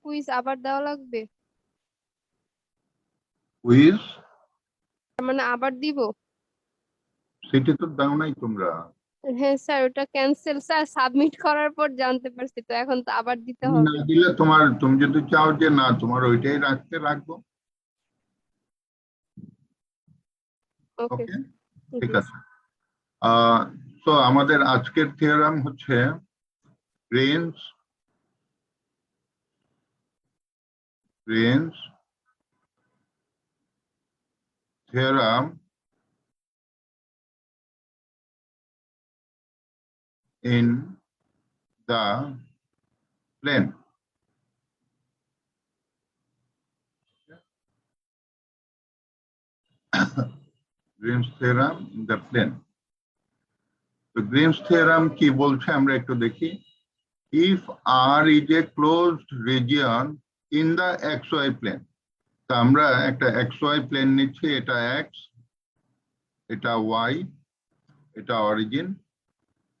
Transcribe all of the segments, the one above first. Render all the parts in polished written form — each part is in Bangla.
কুইজ আবার দেওয়া লাগবে? কুইজ তার মানে আবার দিব? সেটা তো দাও নাই তোমরা। হ্যাঁ স্যার, ওটা ক্যান্সেল স্যার, সাবমিট করার পর জানতে পারছি, তো এখন তো আবার দিতে তুমি না হবে। দিলে তুমি যদি চাও যে না তোমার ওইটাই রাখবো। ওকে। ওকে, ঠিক আছে। তো আমাদের আজকের থিওরাম হচ্ছে range range theorem in the plane. Green's theorem in the plane. তো গ্রিমস থিওরাম কি বলছে আমরা একটু দেখি। If R is a closed region in the x y plane. তা আমরা একটা এক্স ওয়াই প্লেন নিচ্ছি, এটা এক্স, এটা ওয়াই, এটা অরিজিন।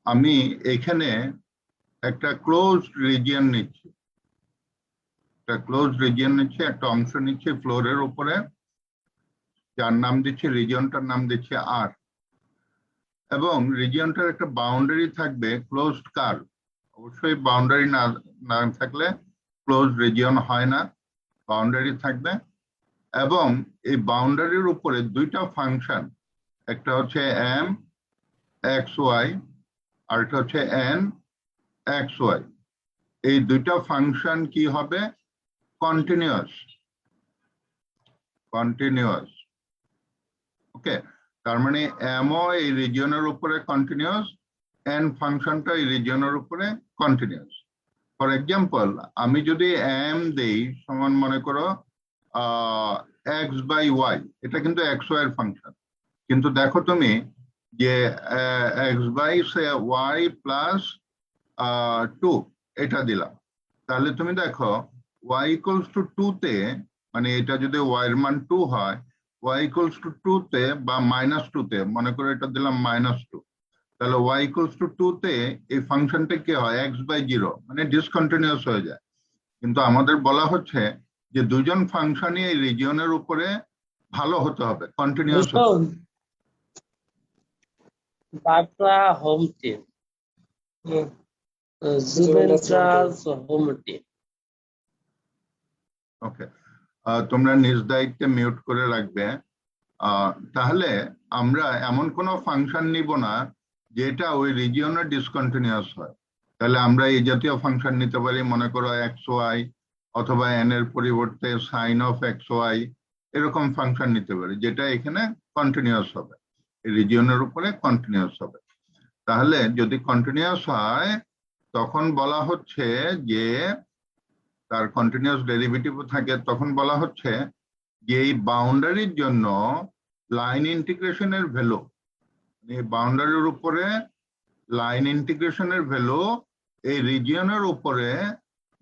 আমি এখানে একটা ক্লোজড রিজিয়ন নিচ্ছি, একটা অংশ নিচ্ছি ফ্লোরের উপরে, যার নাম দিচ্ছি, রিজিয়নটার নাম দিচ্ছি আর। এবং রিজিয়নটার একটা বাউন্ডারি থাকবে ক্লোজড কার্ভ। অবশ্যই বাউন্ডারি না না থাকলে ক্লোজ রিজিয়ন হয় না, বাউন্ডারি থাকবে। এবং এই বাউন্ডারির উপরে দুইটা ফাংশন, একটা হচ্ছে এম এক্স ওয়াই আর একটা হচ্ছে এন এক্স ওয়াই। এই দুইটা ফাংশন কি হবে? কন্টিনিউয়াস। কন্টিনিউয়াস, ওকে। তার মানে এমও এই রিজিয়নের উপরে কন্টিনিউয়াস, এন ফাংশনটা এই রিজিয়নের উপরে কন্টিনিউয়াস। ফর এক্সাম্পল, আমি যদি এম দেই সমান মনে করো এক্স বাই ওয়াই, এটা কিন্তু এক্স ওয়াই এর ফাংশন। কিন্তু দেখো তুমি যে এক্স বাই ওয়াই প্লাস 2 এটা দিলাম, তাহলে তুমি দেখো ওয়াই ইকুয়ালস টু 2 তে, মানে এটা যদি ওয়াই এর মান 2 হয়, ওয়াই ইকুয়ালস টু 2 তে বা -2 তে, মনে করো এটা দিলাম -2, তাহলে ওয়াই ইকুয়ালস টু 2 তে এই ফাংশনটা কি হয়? এক্স বাই 0, মানে ডিসকন্টিনিউয়াস হয়ে যায়। কিন্তু আমাদের বলা হচ্ছে যে দুজন ফাংশনই এই রিজিয়নের উপরে ভালো হতে হবে, কন্টিনিউয়াস হতে হবে। Batra home team. Juventus home team. ওকে, তোমরা নিজ দায়িত্বে মিউট করে রাখবে। তাহলে আমরা এমন কোনো ফাংশন নিব না যেটা ওই রিজিয়নে ডিসকন্টিনিউয়াস হয়। তাহলে আমরা এই জাতীয় ফাংশন নিতে পারি, মনে করো এক্স ওয়াই, অথবা এন এর পরিবর্তে সাইন অফ এক্স ওয়াই, এরকম ফাংশন নিতে পারি যেটা এখানে কন্টিনিউয়াস হবে, রিজিয়নের উপরে কন্টিনিউয়াস হবে। তাহলে যদি কন্টিনিউয়াস হয় তখন বলা হচ্ছে যে তার কন্টিনিউয়াস ডেরিভেটিভ থাকে, তখন বলা হচ্ছে যে এই বাউন্ডারির জন্য লাইন ইন্টিগ্রেশনের ভ্যালু, এই বাউন্ডারির উপরে লাইন ইন্টিগ্রেশনের ভ্যালু এই রিজিয়নের উপরে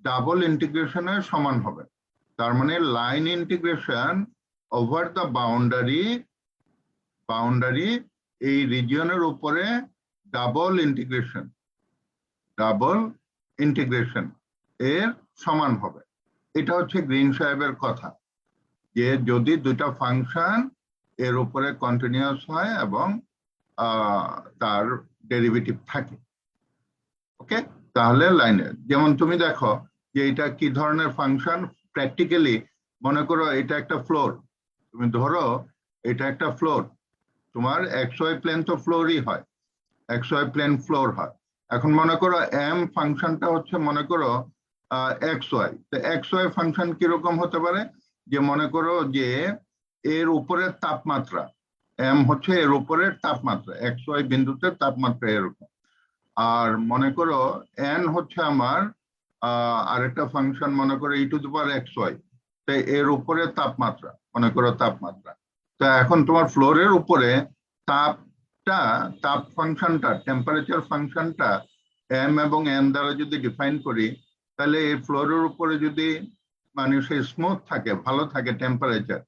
ডাবল ইন্টিগ্রেশনের সমান হবে। তার মানে line integration over the boundary এই রিজিয়নের উপরে ডাবল ইন্টিগ্রেশন এর সমান হবে। এটা হচ্ছে গ্রিন সাহেবের কথা, যে যদি দুটা ফাংশন এর উপরে কন্টিনিউয়াস হয় এবং তার ডেরিভেটিভ থাকে। ওকে, তাহলে লাইনে যেমন তুমি দেখো যে এটা কি ধরনের ফাংশন। প্র্যাকটিক্যালি মনে করো এটা একটা ফ্লোর, তুমি ধরো এটা একটা ফ্লোর, তোমার এক্স ওয়াই প্লেন তো ফ্লোরই হয়, এক্স ওয়াই প্লেন ফ্লোর হয়। এখন মনে করো এম ফাংশনটা হচ্ছে মনে করো এক্স ওয়াই। তো এক্স ওয়াই ফাংশন কিরকম হতে পারে? যে মনে করো যে এর উপরের তাপমাত্রা, এম হচ্ছে এর উপরের তাপমাত্রা, এক্স ওয়াই বিন্দুতে তাপমাত্রা এরকম। আর মনে করো এন হচ্ছে আমার আরেকটা ফাংশন, মনে করো e to the power x y, তো এর উপরে তাপমাত্রা, মনে করো তাপমাত্রা। তো এখন তোমার ফ্লোরের উপরে তাপ ফাংশনটা, টেম্পারেচার ফাংশনটা এম এবং এন দ্বারা যদি ডিফাইন করি, তাহলে এই ফ্লোরের উপরে যদি মানে সে স্মুথ থাকে, ভালো থাকে টেম্পারেচার,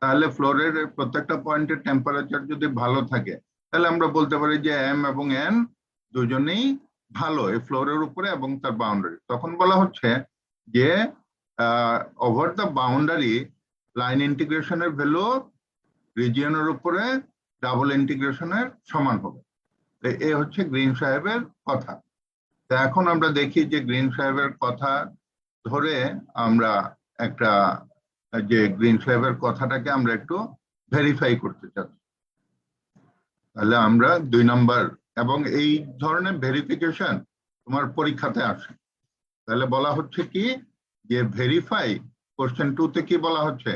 তাহলে ফ্লোরের প্রত্যেকটা পয়েন্টের টেম্পারেচার যদি ভালো থাকে, তাহলে আমরা বলতে পারি যে এম এবং এন দুজনেই ভালো এই ফ্লোরের উপরে এবং তার বাউন্ডারি। তখন বলা হচ্ছে যে ওভার দ্য বাউন্ডারি লাইন ইন্টিগ্রেশনের ভ্যালু রিজিয়নের উপরে ডাবল ইন্টিগ্রেশনের সমান হবে। এ হচ্ছে গ্রিন সাহেবের কথা। তো এখন আমরা দেখি যে গ্রিন সাহেবের কথা ধরে আমরা একটা যে গ্রিন সাহেবের কথাটাকে আমরা একটু ভেরিফাই করতে চাচ্ছি। তাহলে আমরা 2 নম্বর, এবং এই ধরনের ভেরিফিকেশন তোমার পরীক্ষাতে আসে। তাহলে বলা হচ্ছে কি যে ভেরিফাই, কোশ্চেন 2 তে কি বলা হচ্ছে,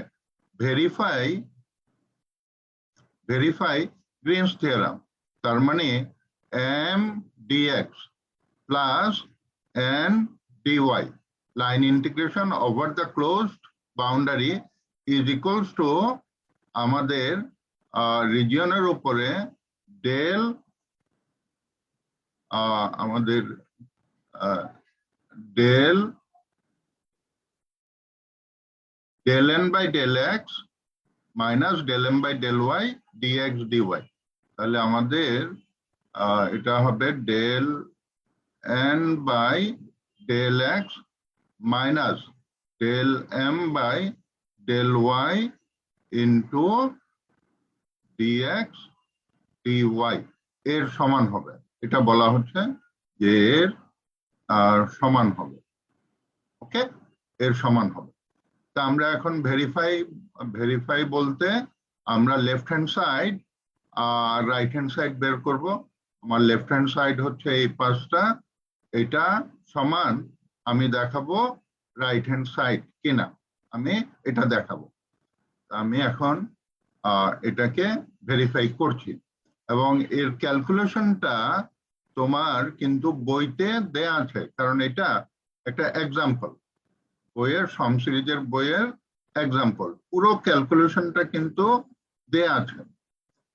ভেরিফাই গ্রিনস থিওরাম। তার মানে m dx plus n dy line integration over the closed boundary is equals to আমাদের রিজিয়নের উপরে ডেল আমাদের del n by del x minus del m by del y dx dy। তাহলে আমাদের এটা হবে del n by del x minus del m by del y into dx dy এর সমান হবে। এটা বলা হচ্ছে যে এর সমান হবে। ওকে, এর সমান হবে। তা আমরা এখন ভেরিফাই বলতে আমরা লেফট হ্যান্ড সাইড আর রাইট হ্যান্ড সাইড বের করব। আমার লেফট হ্যান্ড সাইড হচ্ছে এই পাশটা, এটা সমান আমি দেখাবো রাইট হ্যান্ড সাইড কিনা, আমি এটা দেখাবো। আমি এখন এটাকে ভেরিফাই করছি, এবং এর ক্যালকুলেশনটা তোমার কিন্তু বইতে দেয়া আছে, কারণ এটা একটা এক্সাম্পল, বইয়ের সম সিরিজের বইয়ের এক্সাম্পল। পুরো ক্যালকুলেশনটা কিন্তু দেয়া আছে।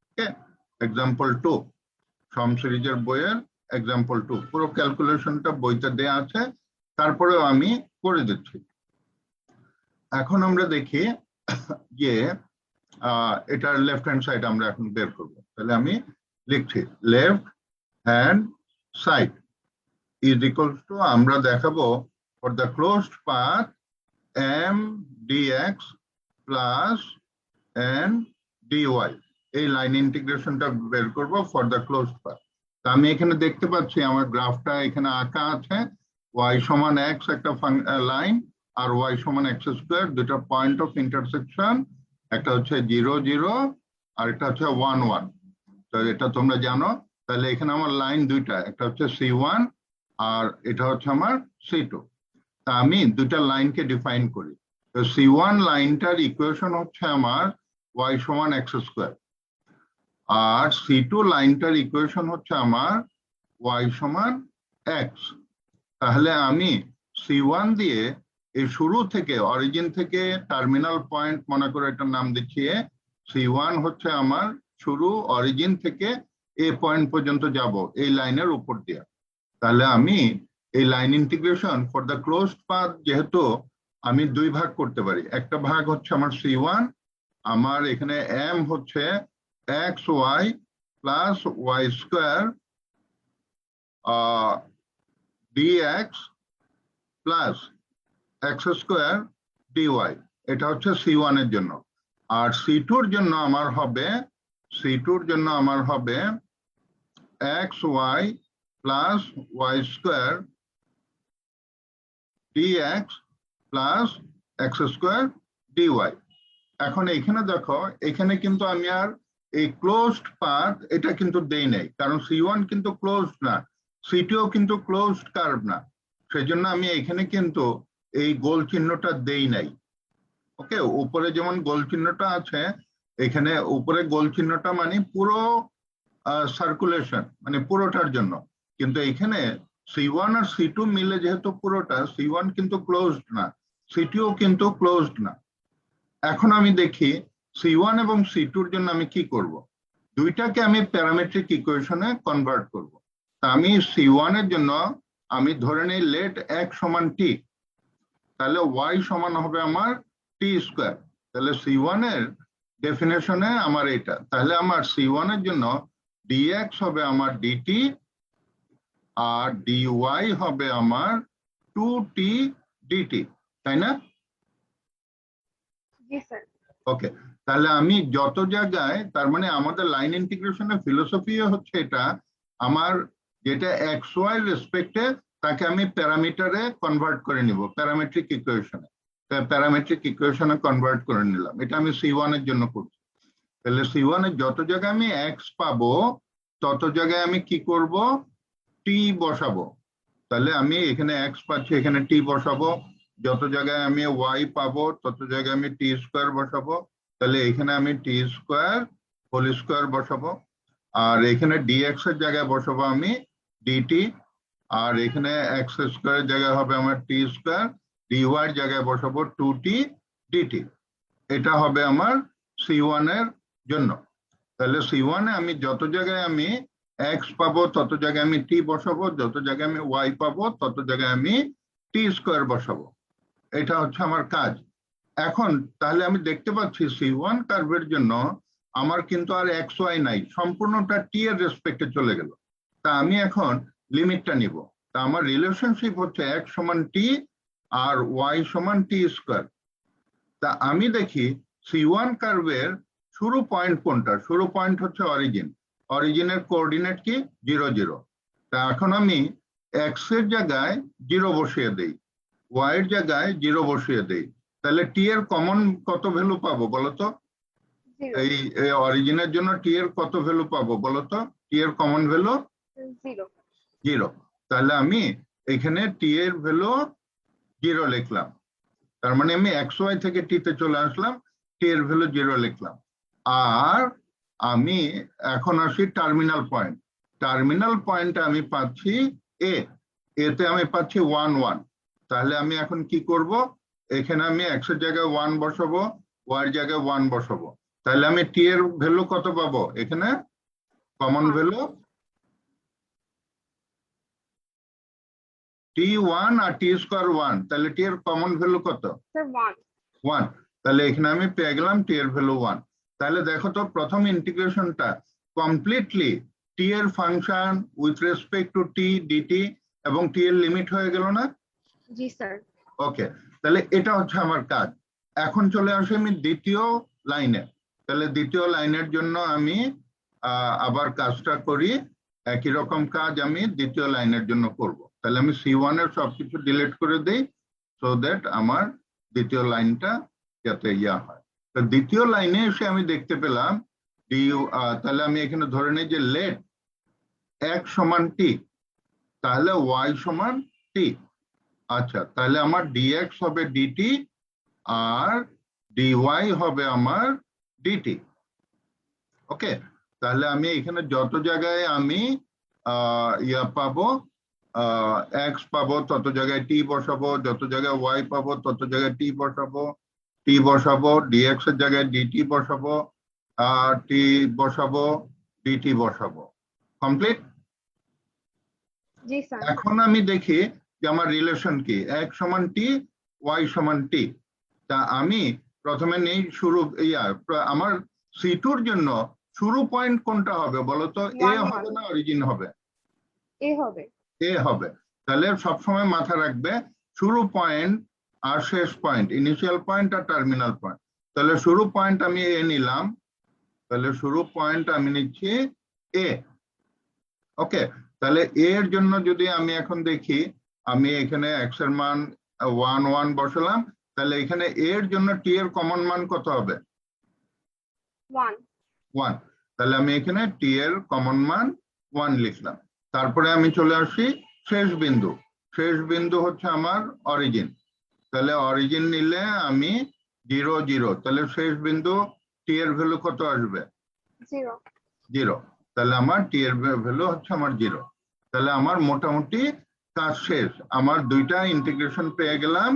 ওকে, এক্সাম্পল 2, সম সিরিজের বইয়ের এক্সাম্পল 2 পুরো ক্যালকুলেশনটা বইতে দেয়া আছে, তারপরেও আমি করে দিচ্ছি। এখন আমরা দেখি যে এটার লেফট হ্যান্ড সাইড আমরা এখন বের করব। তাহলে আমি লিখছি left hand side is equals two, আমরা দেখাবো for the closed path m dx plus n dy, এই লাইন ইন্টিগ্রেশনটা বের করব ফর দ্য ক্লোজড পাথ। তা আমি এখানে দেখতে পাচ্ছি আমার গ্রাফটা এখানে আঁকা আছে, y সমান x একটা লাইন আর y সমান x স্কোয়ার, দুটো পয়েন্ট অফ ইন্টারসেকশন, একটা হচ্ছে 0 0 আর একটা হচ্ছে 1 1। তো এটা তোমরা জানো। তাহলে এখানে আমার লাইন দুইটা, একটা হচ্ছে C1 আর এটা হচ্ছে আমার C2। তা আমি দুটা লাইনকে ডিফাইন করি। তো C1 লাইনটার ইকুয়েশন হচ্ছে আমার y সমান x স্কোয়ার, আর C2 লাইনটার ইকুয়েশন হচ্ছে আমার y সমান x। তাহলে আমি C1 দিয়ে এই শুরু থেকে অরিজিন থেকে টার্মিনাল পয়েন্ট মনে করে এটার নাম দিচ্ছি C1 হচ্ছে আমার শুরু, অরিজিন থেকে এ পয়েন্ট পর্যন্ত যাব এই লাইনের উপর দিয়ে। তাহলে আমি এই line integration for the closed path, যেহেতু আমি দুই ভাগ করতে পারি, একটা ভাগ হচ্ছে আমার C1, আমার এখানে m হচ্ছে xy plus y square dx plus x square dy, এটা হচ্ছে C1 এর জন্য। আর C2 এর জন্য আমার হবে xy plus y square dx plus x square dy। এখন এখানে দেখো, এখানে কিন্তু আমি আর এই ক্লোজড পাথ এটা কিন্তু দেই নাই, কারণ C1 কিন্তু ক্লোজড না, C2 কিন্তু ক্লোজড কার্ভ না, সেজন্য আমি এখানে কিন্তু এই গোল চিহ্নটা দেই নাই। ওকে, উপরে যেমন গোল চিহ্নটা আছে, এখানে উপরে গোল চিহ্নটা মানে পুরো সার্কুলেশন, মানে পুরোটার জন্য, কিন্তু এখানে C1 আর C2 মিলে যেহেতু পুরোটা, C1 কিন্তু ক্লোজড না, C2 কিন্তু ক্লোজড না। এখন আমি দেখি C1 এবং C2 এর জন্য আমি কি করব, দুইটাকে আমি প্যারামেট্রিক ইকুয়েশনে কনভার্ট করব। তা আমি C1 এর জন্য আমি ধরে নেই লেট x সমান t, তাহলে y সমান হবে আমার t স্কোয়ার। তাহলে C1 এর ডেফিনেশনে আমার এটা, তাহলে আমার C1 এর জন্য dx হবে আমার dt আর dy হবে আমার 2t dt, তাই না? জি স্যার। ওকে, তাহলে আমি যত জায়গায়, তার মানে আমাদের লাইন ইন্টিগ্রেশনের ফিলোসফি হচ্ছে এটা, আমার যেটা এক্স ওয়াই রেসপেক্টে তাকে আমি প্যারামিটারে কনভার্ট করে নিব, প্যারামেট্রিক ইকুয়েশনে কনভার্ট করে নিলাম। এটা আমি C1 এর জন্য করছি। তাহলে C1 এর যত জায়গায় আমি এক্স পাবো তত জায়গায় আমি কি করব, টি বসাবো। তাহলে আমি এখানে এক্স পাচ্ছি, এখানে টি বসাবো। যত জায়গায় আমি ওয়াই পাবো তত জায়গায় আমি টি স্কোয়ার বসাবো। তাহলে এখানে আমি টি স্কোয়ার হোল স্কোয়ার বসাবো। আর এখানে ডিএক্স এর জায়গায় বসাবো আমি ডিটি। আর এখানে এক্স স্কোয়ারের জায়গায় হবে আমার টি স্কোয়ার, ডিওয়াই এর জায়গায় বসাবো 2t ডিটি। এটা হবে আমার C1 এর জন্য। তাহলে C1 এ আমি যত জায়গায় আমি এক্স পাবো তত জায়গায় আমি টি বসাবো, যত জায়গায় আমি ওয়াই পাবো তত জায়গায় আমি টি স্কোয়ার বসাবো। এটা হচ্ছে আমার কাজ। এখন তাহলে আমি দেখতে পাচ্ছি C1 কার্ভের জন্য আমার কিন্তু আর এক্স ওয়াই নাই, সম্পূর্ণটা টি এর রেসপেক্টে চলে গেল। তা আমি এখন লিমিটটা নিব। তা আমার রিলেশনশিপ হচ্ছে এক্স সমান টি আর ওয়াই সমান টি স্কোয়ার। তা আমি দেখি C1 কার্ভের শুরু পয়েন্ট কোনটা, শুরু পয়েন্ট হচ্ছে অরিজিন। অরিজিনের কোঅর্ডিনেট কি 0 0। তা এখন আমি এক্স এর জায়গায় 0 বসিয়ে দেই, ওয়াই এর জায়গায় 0 বসিয়ে দেই। তাহলে টি এর কমন কত ভ্যালু পাবো বলতো? জিরো। এই অরিজিনের জন্য টি এর কত ভ্যালু পাবো বলতো? টি এর কমন ভ্যালু জিরো। 0। তাহলে আমি এখানে টি এর ভ্যালু 0 লিখলাম। তার মানে আমি এক্স ওয়াই থেকে টি তে চলে আসলাম, টি এর ভ্যালু 0 লিখলাম। আর আমি এখন আসি টার্মিনাল পয়েন্ট। টার্মিনাল পয়েন্টে আমি পাচ্ছি এ, এতে আমি পাচ্ছি 1 1। তাহলে আমি এখন কি করব, এখানে আমি এক্স এর জায়গায় 1 বসাবো, ওয়াই এর জায়গায় 1 বসাবো। তাহলে আমি টি এর ভ্যালু কত পাবো, এখানে কমন ভ্যালু T1 আর টি স্কোয়ার 1। তাহলে টি এর কমন ভ্যালু কত? স্যার 1। 1। তাহলে এখানে আমি পেয়ে গেলাম টি এর ভ্যালু 1। তাহলে দেখো তো প্রথম ইন্টিগ্রেশনটা কমপ্লিটলি টি এর function with respect to t dt এবং টি এর লিমিট হয়ে গেল না? জি স্যার। ওকে, তাহলে এটা হচ্ছে আমার কাজ। এখন চলে আসি আমি দ্বিতীয় লাইনে। তাহলে দ্বিতীয় লাইনের জন্য আমি আবার কাজটা করি, একই রকম কাজ আমি দ্বিতীয় লাইনের জন্য করব। তাহলে আমি C1 এর সবকিছু ডিলিট করে দিই, সো দ্যাট আমার দ্বিতীয় লাইনটা যাতে ইয়া হয়। তো দ্বিতীয় লাইনে এসে আমি দেখতে পেলাম তাহলে আমি এখানে ধরে নিই যে লেট x সমান t, তাহলে y সমান t। আচ্ছা, তাহলে আমার dx হবে dt আর dy হবে আমার dt। ওকে, তাহলে আমি এখানে যত জায়গায় আমি ইয়া পাবো এক্স পাবো তত জায়গায় টি বসাবো, যত জায়গায় ওয়াই পাবো তত জায়গায় টি বসাবো, টি বসাবো, ডিএক্স এর জায়গায় ডিটি বসাবো, টি বসাবো, ডিটি বসাবো। কমপ্লিট? জি স্যার। এখন আমি দেখি যে আমার রিলেশন কি, এক্স সমান টি, ওয়াই সমান টি। তা আমি প্রথমে নেই শুরু আমার C2 এর জন্য শুরু পয়েন্ট কোনটা হবে বলতো? এ 1 হবে 1। না অরিজিন হবে? এ হবে। এ হবে। তাহলে সবসময় মাথা রাখবে শুরু পয়েন্ট আর শেষ পয়েন্ট, ইনিশিয়াল পয়েন্ট আর টার্মিনাল পয়েন্ট। তাহলে শুরু পয়েন্ট আমি এ নিলাম, তাহলে শুরু পয়েন্ট আমি নিচ্ছি এ। ওকে, তাহলে এর জন্য যদি আমি এখন দেখি, আমি এখানে এক্স এর মান 1 1 বসালাম। তাহলে এখানে এর জন্য টি এর কমন মান কত হবে? 1। 1। তাহলে আমি এখানে টি এর কমন মান 1 লিখলাম। তারপরে আমি চলে আসি শেষ বিন্দু। শেষ বিন্দু হচ্ছে আমার অরিজিন। তাহলে অরিজিন নিলে আমি 0 0। তাহলে শেষ বিন্দু টি এর ভ্যালু কত আসবে? 0। 0। তাহলে আমার টি এর ভ্যালু হচ্ছে আমার 0। তাহলে আমার মোটামুটি কাজ শেষ। আমার দুইটা ইন্টিগ্রেশন পেয়ে গেলাম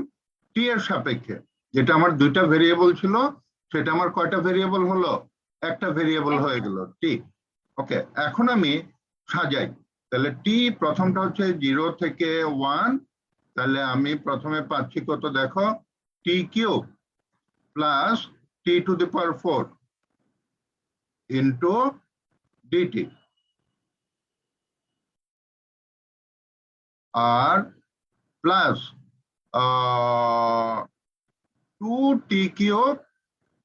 টি এর সাপেক্ষে। যেটা আমার দুইটা ভেরিয়েবল ছিল সেটা আমার কয়টা ভেরিয়েবল হলো? একটা ভেরিয়েবল হয়ে গেল টি। ওকে, এখন আমি সাজাই। তাহলে টি প্রথমটা হচ্ছে 0 থেকে 1। তাহলে আমি প্রথমে পাচ্ছি কত দেখো, t cube plus t to the power 4 into dt আর প্লাস 2t কিউব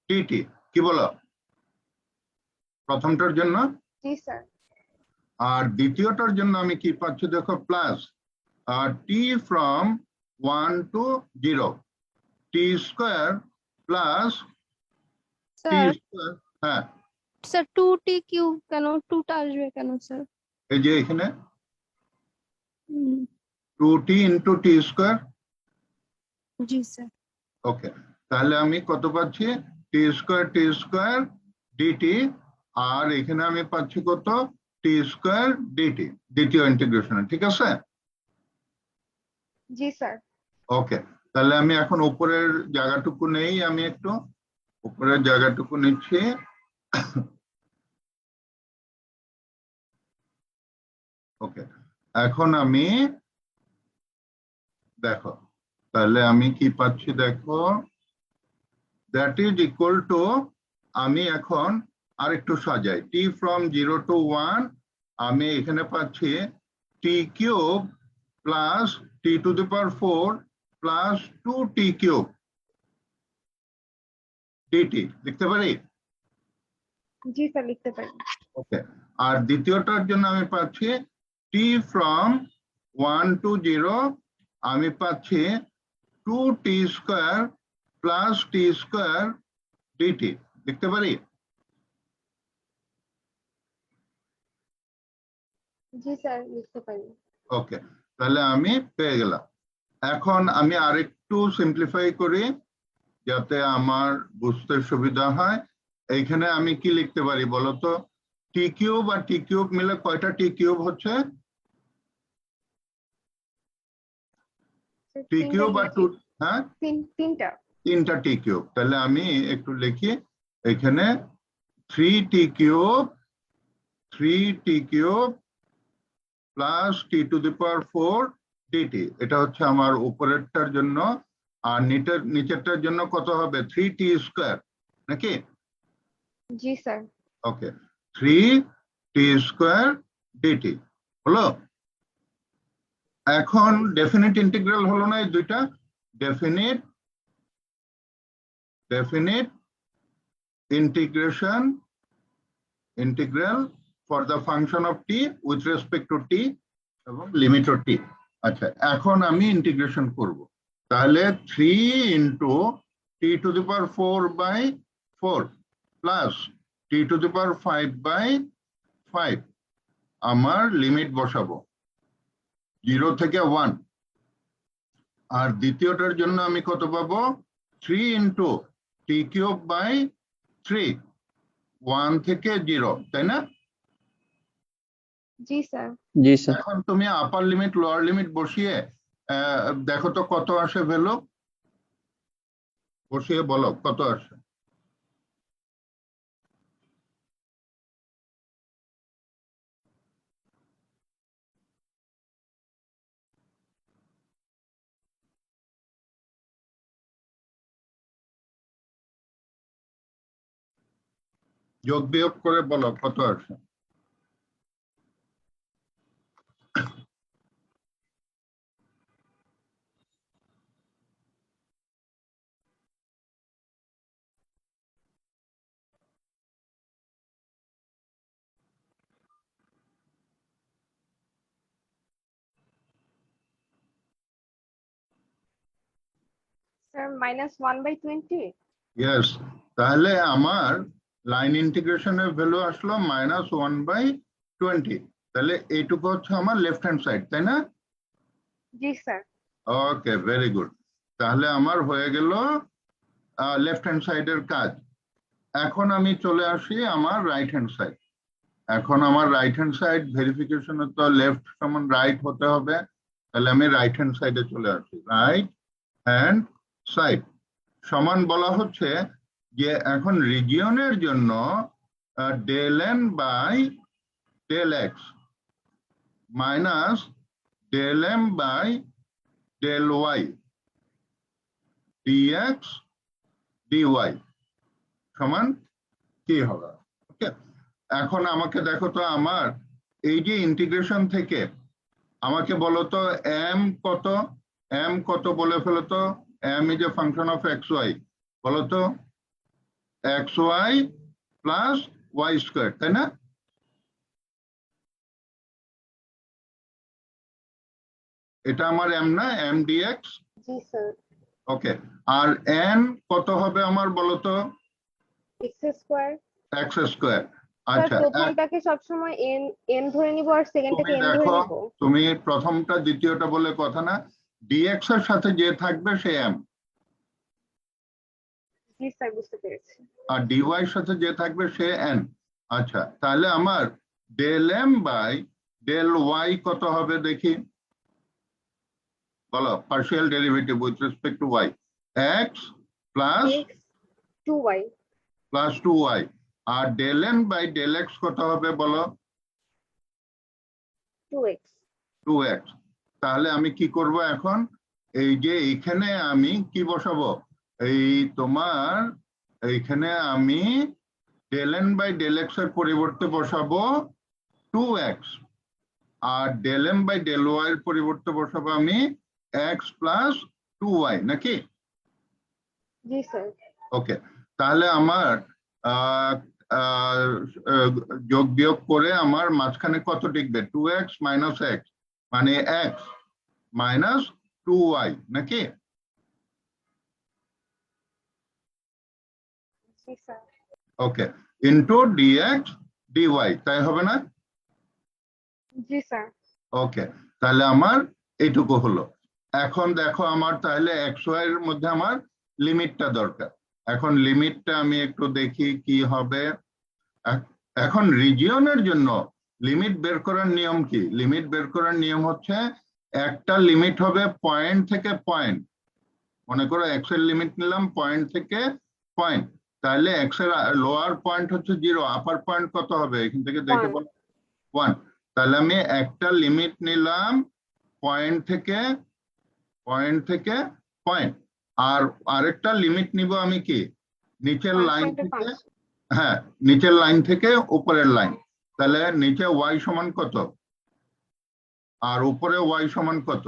ডিটি, কি বলো প্রথমটার জন্য? জি স্যার। আর দ্বিতীয়টার জন্য আমি কি পাচ্ছি দেখো, plus T from 1 to 0 T square plus T sir square. হ্যাঁ, স্যার 2t কিউব কেন, 2টা আসবে কেন স্যার? এই যে এখানে হুম, 2t ইন্টু টি স্কোয়ার। জি স্যার। ওকে, তাহলে আমি কত পাচ্ছি? টি স্কোয়ার ডিটি, আর এখানে আমি পাচ্ছি কত? টি স্কোয়ার ডিটি, দ্বিতীয় ইন্টিগ্রেশনে, ঠিক আছে? জি স্যার। ওকে, তাহলে আমি এখন উপরের জায়গাটুকু নেই, আমি একটু উপরের জায়গাটুকু নিচ্ছি। ওকে, এখন আমি দেখো, তাহলে আমি কি পাচ্ছি দেখো, দ্যাট ইজ ইকুয়াল টু, আমি এখন আরেকটু সাজাই, টি ফ্রম 0 to 1 আমি এখানে পাচ্ছি t cube plus t to the power 4 plus 2t cube dt, লিখতে পারি? জি স্যার, লিখতে পারি। ওকে, আর দ্বিতীয়টার জন্য আমি পাচ্ছি টি ফ্রম 1 to 0 আমি পাচ্ছি 2t স্কোয়ার প্লাস টি স্কোয়ার ডিটি, লিখতে পারি? জি স্যার, লিখতে পারি। ওকে, তাহলে আমি পেয়ে গেলাম। এখন আমি আরেকটু সিম্পলিফাই করি যাতে আমার বুঝতে সুবিধা হয়। এইখানে আমি কি লিখতে পারি বলতো? টি কিউব আর টি কিউব মিলে কয়টা টি কিউব হচ্ছে? টি কিউব আর টু, হ্যাঁ, তিনটা। তিনটা টি কিউব। তাহলে আমি একটু লিখি এখানে 3t cube plus t to the power 4 dt, এটা হচ্ছে আমার উপরেরটার জন্য। আর নিচেরটার জন্য কত হবে? 3t স্কোয়ার, নাকি? জি sir. Okay, 3t square dt হলো। এখন ডেফিনিট ইন্টিগ্রাল হলো না এই দুইটা? Definite integral for the function of t with respect to t এবং লিমিট অফ টি। আচ্ছা, এখন আমি ইন্টিগ্রেশন করব, তাহলে 3 into t to the power 4/4 plus t to the power 5/5, আমার লিমিট বসাবো 0 থেকে 1। আর দ্বিতীয়টার জন্য আমি কত পাবো? 3 ইন্টু টি কিউব বাই 3, 1 থেকে 0, তাই না? জি স্যার। জি স্যার। এখন তুমি আপার লিমিট লোয়ার লিমিট বসিয়ে দেখো তো কত আসে ভ্যালু, বসিয়ে বলো কত আসে। যোগ বিয়োগ করে বলো কত আসে। স্যার -1/20। ইয়েস, তাহলে আমার লাইন ইন্টিগ্রেশনের ভ্যালু আসলো -1/20। তাহলে এইটুকু হচ্ছে আমার লেফট হ্যান্ড সাইড, তাই না? জি স্যার। ওকে, ভেরি গুড। তাহলে আমার হয়ে গেল লেফট হ্যান্ড সাইডের কাজ। এখন আমি চলে আসি আমার রাইট হ্যান্ড সাইড। এখন আমার রাইট হ্যান্ড সাইড ভেরিফিকেশনে তো লেফট সমান রাইট হতে হবে, তাহলে আমি রাইট হ্যান্ড সাইডে চলে আসি। রাইট হ্যান্ড সাইড সমান বলা হচ্ছে যে এখন রিজিয়নের জন্য del n by del x minus del m by del y dx dy সমান কি হবে? ওকে, এখন আমাকে দেখো তো, আমার এই যে ইন্টিগ্রেশন থেকে আমাকে বলো তো এম কত বলে ফেলো তো। M is a function of x y, বলো তো। xy প্লাস y স্কয়ার, তাই না? এটা আমার m না, m dx। জি স্যার। ওকে, আর n কত হবে আমার বলো তো? x square. x square. Sir আচ্ছা, প্রথমটাকে সবসময় n ধরে নিব আর সেকেন্ডটাকে তুমি n ধরে দেখো, নিব। তুমি প্রথমটা দ্বিতীয়টা বলে কথা না, dx এর সাথে যে থাকবে সে m, জি স্যার বুঝতে পেরেছি। আর dy এর সাথে যে থাকবে সে n। আচ্ছা, তাহলে আমার del m by del y কত হবে দেখি, বলো। Partial derivative with respect to y, x plus x 2y 2y, আর del n by del x কত হবে বলো? 2x 2x। তাহলে আমি কি করব এখন? এই যে এইখানে আমি কি বসাবো, এই তোমার এইখানে আমি del n by del x এর পরিবর্তে বসাবো 2x, আর del m by del y এর পরিবর্তে বসাবো আমি x প্লাস 2y, নাকি? জি স্যার। ওকে, তাহলে আমার আহ, আহ, আহ, যোগ বিয়োগ করে আমার মাঝখানে কত টিকবে? 2x মাইনাস x, মানে x মাইনাস 2y, নাকি? জি স্যার। ওকে, ইন্টু dx dy, তাই হবে না? জি স্যার। ওকে, তাহলে আমার এইটুকু হলো। এখন দেখো আমার তাহলে xy এর মধ্যে আমার লিমিটটা দরকার। এখন লিমিটটা আমি একটু দেখি কি হবে। এখন রিজিয়নের জন্য লিমিট বের করার নিয়ম কি? লিমিট বের করার নিয়ম হচ্ছে একটা লিমিট হবে পয়েন্ট থেকে পয়েন্ট। মনে করো এক্স এর লিমিট নিলাম পয়েন্ট থেকে পয়েন্ট, তাহলে এক্স এর লোয়ার পয়েন্ট হচ্ছে 0, আপার পয়েন্ট কত হবে এখান থেকে দেখে বলো? 1। তাহলে আমি একটা লিমিট নিলাম পয়েন্ট থেকে পয়েন্ট, আর আরেকটা লিমিট নিব আমি কি নিচের লাইন থেকে, হ্যাঁ নিচের লাইন থেকে উপরের লাইন। তাহলে নিচে y সমান কত আর উপরে y সমান কত?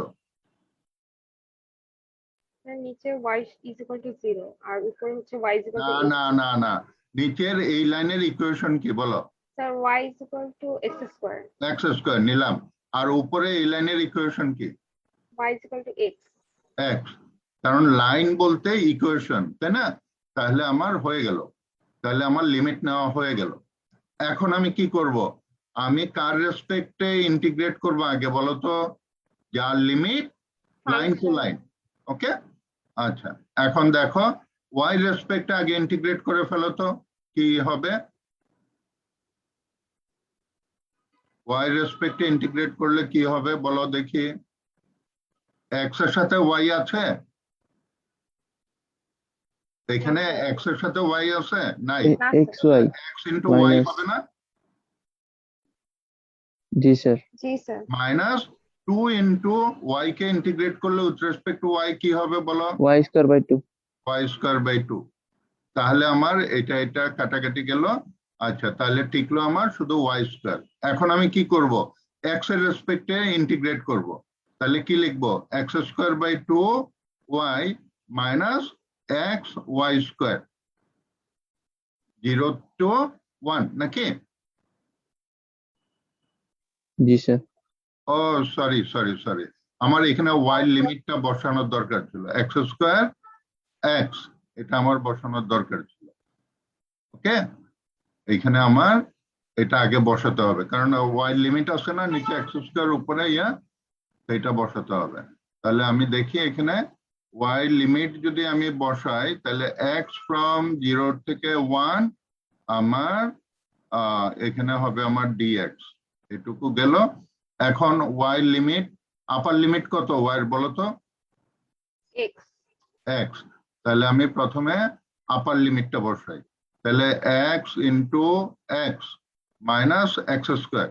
নিচে y is equal to 0 আর উপরে হচ্ছে y is equal না to x। না না না, নিচের এই লাইনের ইকুয়েশন কি বলো? Sir y is equal to x square। x square নিলাম, আর উপরে এই লাইনের ইকুয়েশন কি? y is equal to x। x, কারণ লাইন বলতে ইকুয়েশন, তাই না? তাহলে আমার হয়ে গেল, তাহলে আমার লিমিট নেওয়া হয়ে গেল। এখন আমি কি করব? আমি কার রেসপেক্টে ইন্টিগ্রেট করব আগে বলো তো? যার লিমিট লাইন টু লাইন। ওকে, আচ্ছা এখন দেখো y রেসপেক্টে আগে ইন্টিগ্রেট করে ফেলো তো, কি হবে? y রেসপেক্টে ইন্টিগ্রেট করলে কি হবে বলো দেখি? x এর সাথে y আছে, এখানে x এর সাথে y আছে নাই? xy x into y minus, হবে না? জি স্যার, জি স্যার। মাইনাস 2 ইন্টু y কে ইন্টিগ্রেট করলে উইথ রেসপেক্ট টু y কি হবে বলো? y square by 2। y square by 2। তাহলে আমার এটা কাটাকাটি গেল। আচ্ছা, তাহলে টিকলো আমার শুধু y স্কয়ার। এখন আমি কি করব? x এর রেসপেক্টে ইন্টিগ্রেট করব। তাহলে কি লিখবো? x square by 2y minus x y square 0 to 1, নাকি? জি স্যার। ও সরি, আমার এখানে y লিমিটটা বসানোর দরকার ছিল। x স্কয়ার x, এটা আমার বসানোর দরকার ছিল। ওকে, এখানে আমার এটা আগে বসাতে হবে, কারণ y লিমিট আছে না নিচে x স্কয়ার উপরে এটা বসাতে হবে। তাহলে আমি দেখি এখানে y লিমিট যদি আমি বসাই, তাহলে x ফ্রম 0 থেকে 1 আমার এখানে হবে আমার dx, এটুকু গেল। এখন y লিমিট, আপার লিমিট কত y এর বলো তো? x। তাহলে আমি প্রথমে আপার লিমিটটা বসাই, তাহলে x into x minus x square,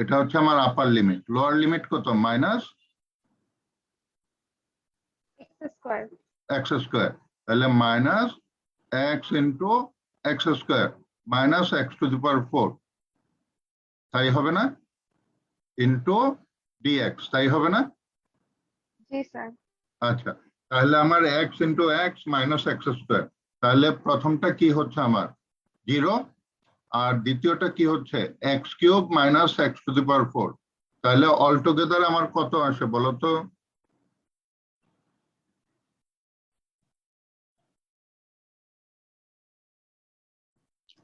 এটা হচ্ছে আমার আপার লিমিট। লোয়ার লিমিট কত? মাইনাস x স্কয়ার, তাহলে minus x into x square minus x to the power 4, তাই হবে না? ইন্টু dx, তাই হবে না? জি স্যার। আচ্ছা, তাহলে আমার x into x minus x square, তাহলে প্রথমটা কি হচ্ছে আমার 0, আর দ্বিতীয়টা কি হচ্ছে x cube minus x to the power 4। তাহলে অল টুগেদার আমার কত আসে বলো তো?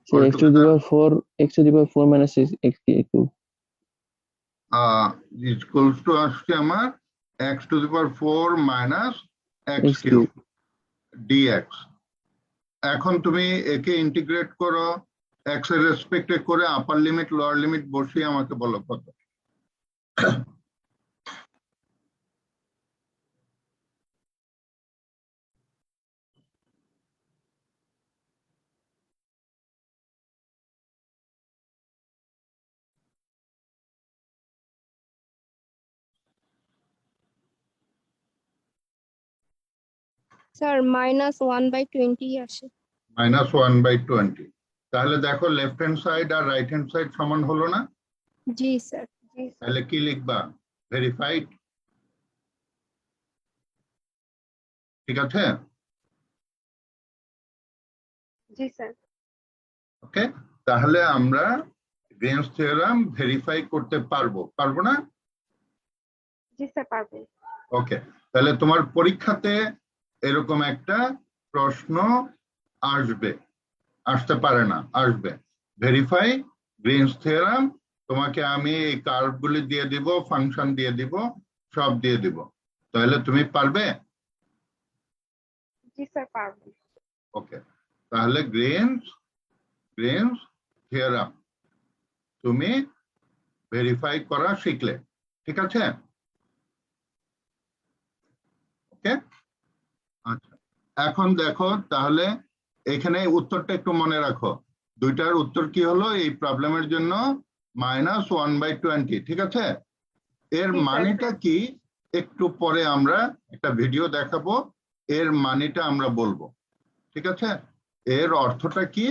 So x to the power 4, x to the power 4 minus x cube. Equals to আসছে আমার x to the power 4 minus x X cube cube. Dx. এখন তুমি একে ইন্টিগ্রেট করো এক্স এর রেসপেক্টে করে, আপার লিমিট লোয়ার লিমিট বসিয়ে আমাকে বলো কত। স্যার -1/20 আসে। -1/20। তাহলে দেখো লেফট হ্যান্ড সাইড আর রাইট হ্যান্ড সাইড সমান হলো না? জি স্যার। তাহলে কি লিখবা? ভেরিফাইড। ঠিক আছে, জি স্যার। ওকে। তাহলে আমরা গ্রেনস থিওরাম ভেরিফাই করতে পারবো না? জি স্যার পারবো। ওকে, তাহলে তোমার পরীক্ষাতে এরকম একটা প্রশ্ন আসতে পারে না, আসবে ভেরিফাই গ্রিনস থিওরাম। তোমাকে আমি এই কার্ভগুলি দিয়ে দিব, ফাংশন দিয়ে দিব, সব দিয়ে দিব। তাহলে তুমি পারবে? জি স্যার পারবো। ওকে, তাহলে গ্রিনস থিওরাম তুমি ভেরিফাই করা শিখলে, ঠিক আছে? ওকে, আচ্ছা। এখন দেখো তাহলে এখানে উত্তরটা একটু মনে রাখো। দুইটার উত্তর কি হলো এই প্রবলেমের জন্য? -1/20, ঠিক আছে? এর মানেটা কি একটু পরে আমরা একটা ভিডিও দেখাবো, এর মানেটা আমরা বলবো, ঠিক আছে? এর অর্থটা কি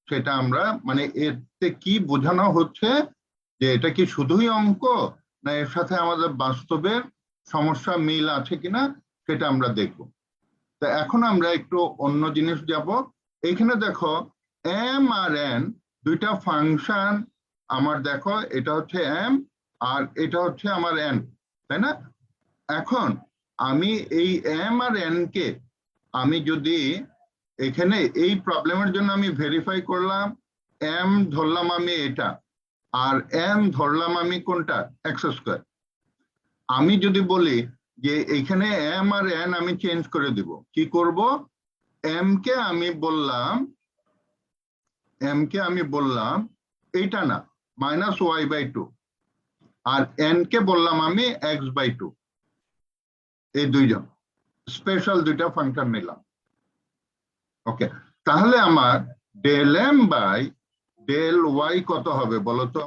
সেটা আমরা, মানে এতে কি বোঝানো হচ্ছে, যে এটা কি শুধুই অঙ্ক না এর সাথে আমাদের বাস্তবের সমস্যা মিল আছে কিনা সেটা আমরা দেখব। তা এখন আমরা একটু অন্য জিনিস যাব। এখানে দেখো এম আর এন দুইটা ফাংশন আমার, দেখো এটা হচ্ছে এম আর এটা হচ্ছে আমার এন, তাই না? এখন আমি এই এম আর এন কে আমি যদি এখানে এই প্রবলেমের জন্য আমি ভেরিফাই করলাম, এম ধরলাম আমি এটা, আর এন ধরলাম আমি কোনটা, এক্স স্কোয়ার। আমি যদি বলি যে এখানে এম আর এন আমি চেঞ্জ করে দিব, কি করব? এম কে আমি বললাম এইটা না, -y/2, আর এন কে বললাম আমি x/2। এই দুইজন স্পেশাল দুইটা ফাংশন নিলাম। ওকে, তাহলে আমার del m by del y কত হবে বলো তো?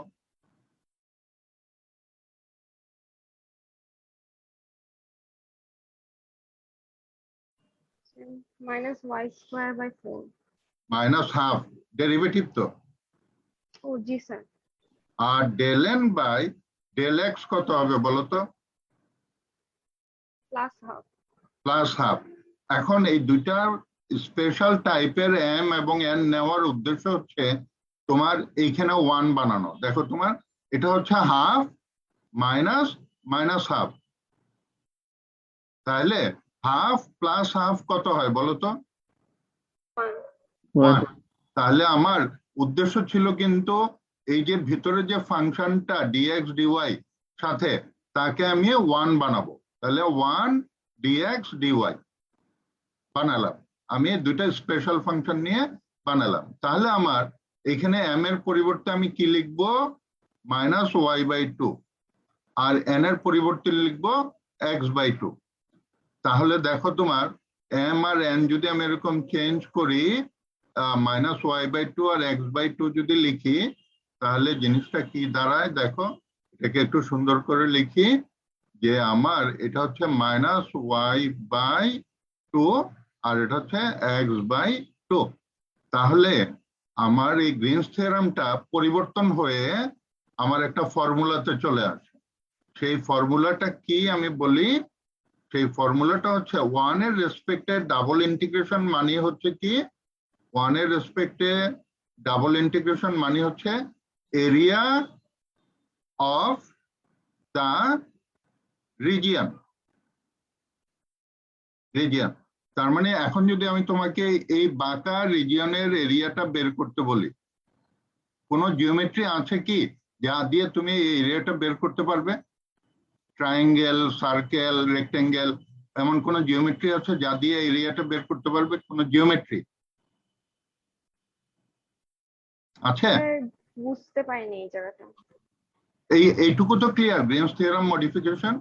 -y²/4। -হাফ ডেরিভেটিভ তো। ও জি স্যার। আর del n by del x কত হবে বলো তো? +হাফ। এখন এই দুইটার স্পেশাল টাইপের এম এবং এন নেওয়ার উদ্দেশ্য হচ্ছে তোমার এইখানে 1 বানানো। দেখো তোমার এটা হচ্ছে হাফ মাইনাস হাফ, তাহলে হাফ প্লাস হাফ কত হয় বলো তো? 1। তাহলে আমার উদ্দেশ্য ছিল কিন্তু এই যে ভিতরে যে ফাংশনটা ডিএক্স ডিওয়াই সাথে, তাকে আমি 1 বানাবো। তাহলে 1 ডিএক্স ডিওয়াই বানালাম, আমি দুইটা স্পেশাল ফাংশন নিয়ে বানালাম। তাহলে আমার এখানে এম এর পরিবর্তে আমি কি লিখবো? -y/2, আর এন এর পরিবর্তে লিখবো x/2। তাহলে দেখো তোমার এম আর এন যদি আমি এরকম চেঞ্জ করি, -y/2 আর x/2 যদি লিখি, তাহলে জিনিসটা কি দাঁড়ায় দেখো, এটাকে একটু সুন্দর করে লিখি, যে আমার এটা হচ্ছে -y/2 আর এটা হচ্ছে x/2। তাহলে আমার এই গ্রিনস থিওরামটা পরিবর্তন হয়ে আমার একটা ফর্মুলাতে চলে আসে। সেই ফর্মুলাটা কি আমি বলি, সেই ফর্মুলাটা হচ্ছে 1 এর রেসপেক্টে ডাবল ইন্টিগ্রেশন মানে হচ্ছে কি ওয়ানের রেসপেক্টে ডাবল ইন্টিগ্রেশন মানে হচ্ছে এরিয়া অফ দা রিজিয়ন। তার মানে এখন যদি আমি তোমাকে এই বাঁকা রিজিয়নের এরিয়াটা বের করতে বলি, কোনো জিওমেট্রি আছে কি যা দিয়ে তুমি এই এরিয়াটা বের করতে পারবে? ট্রায়াঙ্গেল, সার্কেল, রেক্টেঙ্গেল, এমন কোন জিওমেট্রি আছে যা দিয়ে এরিয়াটা বের করতে পারবে? কোন জিওমেট্রি আছে? বুঝতে পারিনি এই জায়গাটা। এইটুকু তো ক্লিয়ার, গ্রিনস থিওরাম মডিফিকেশন।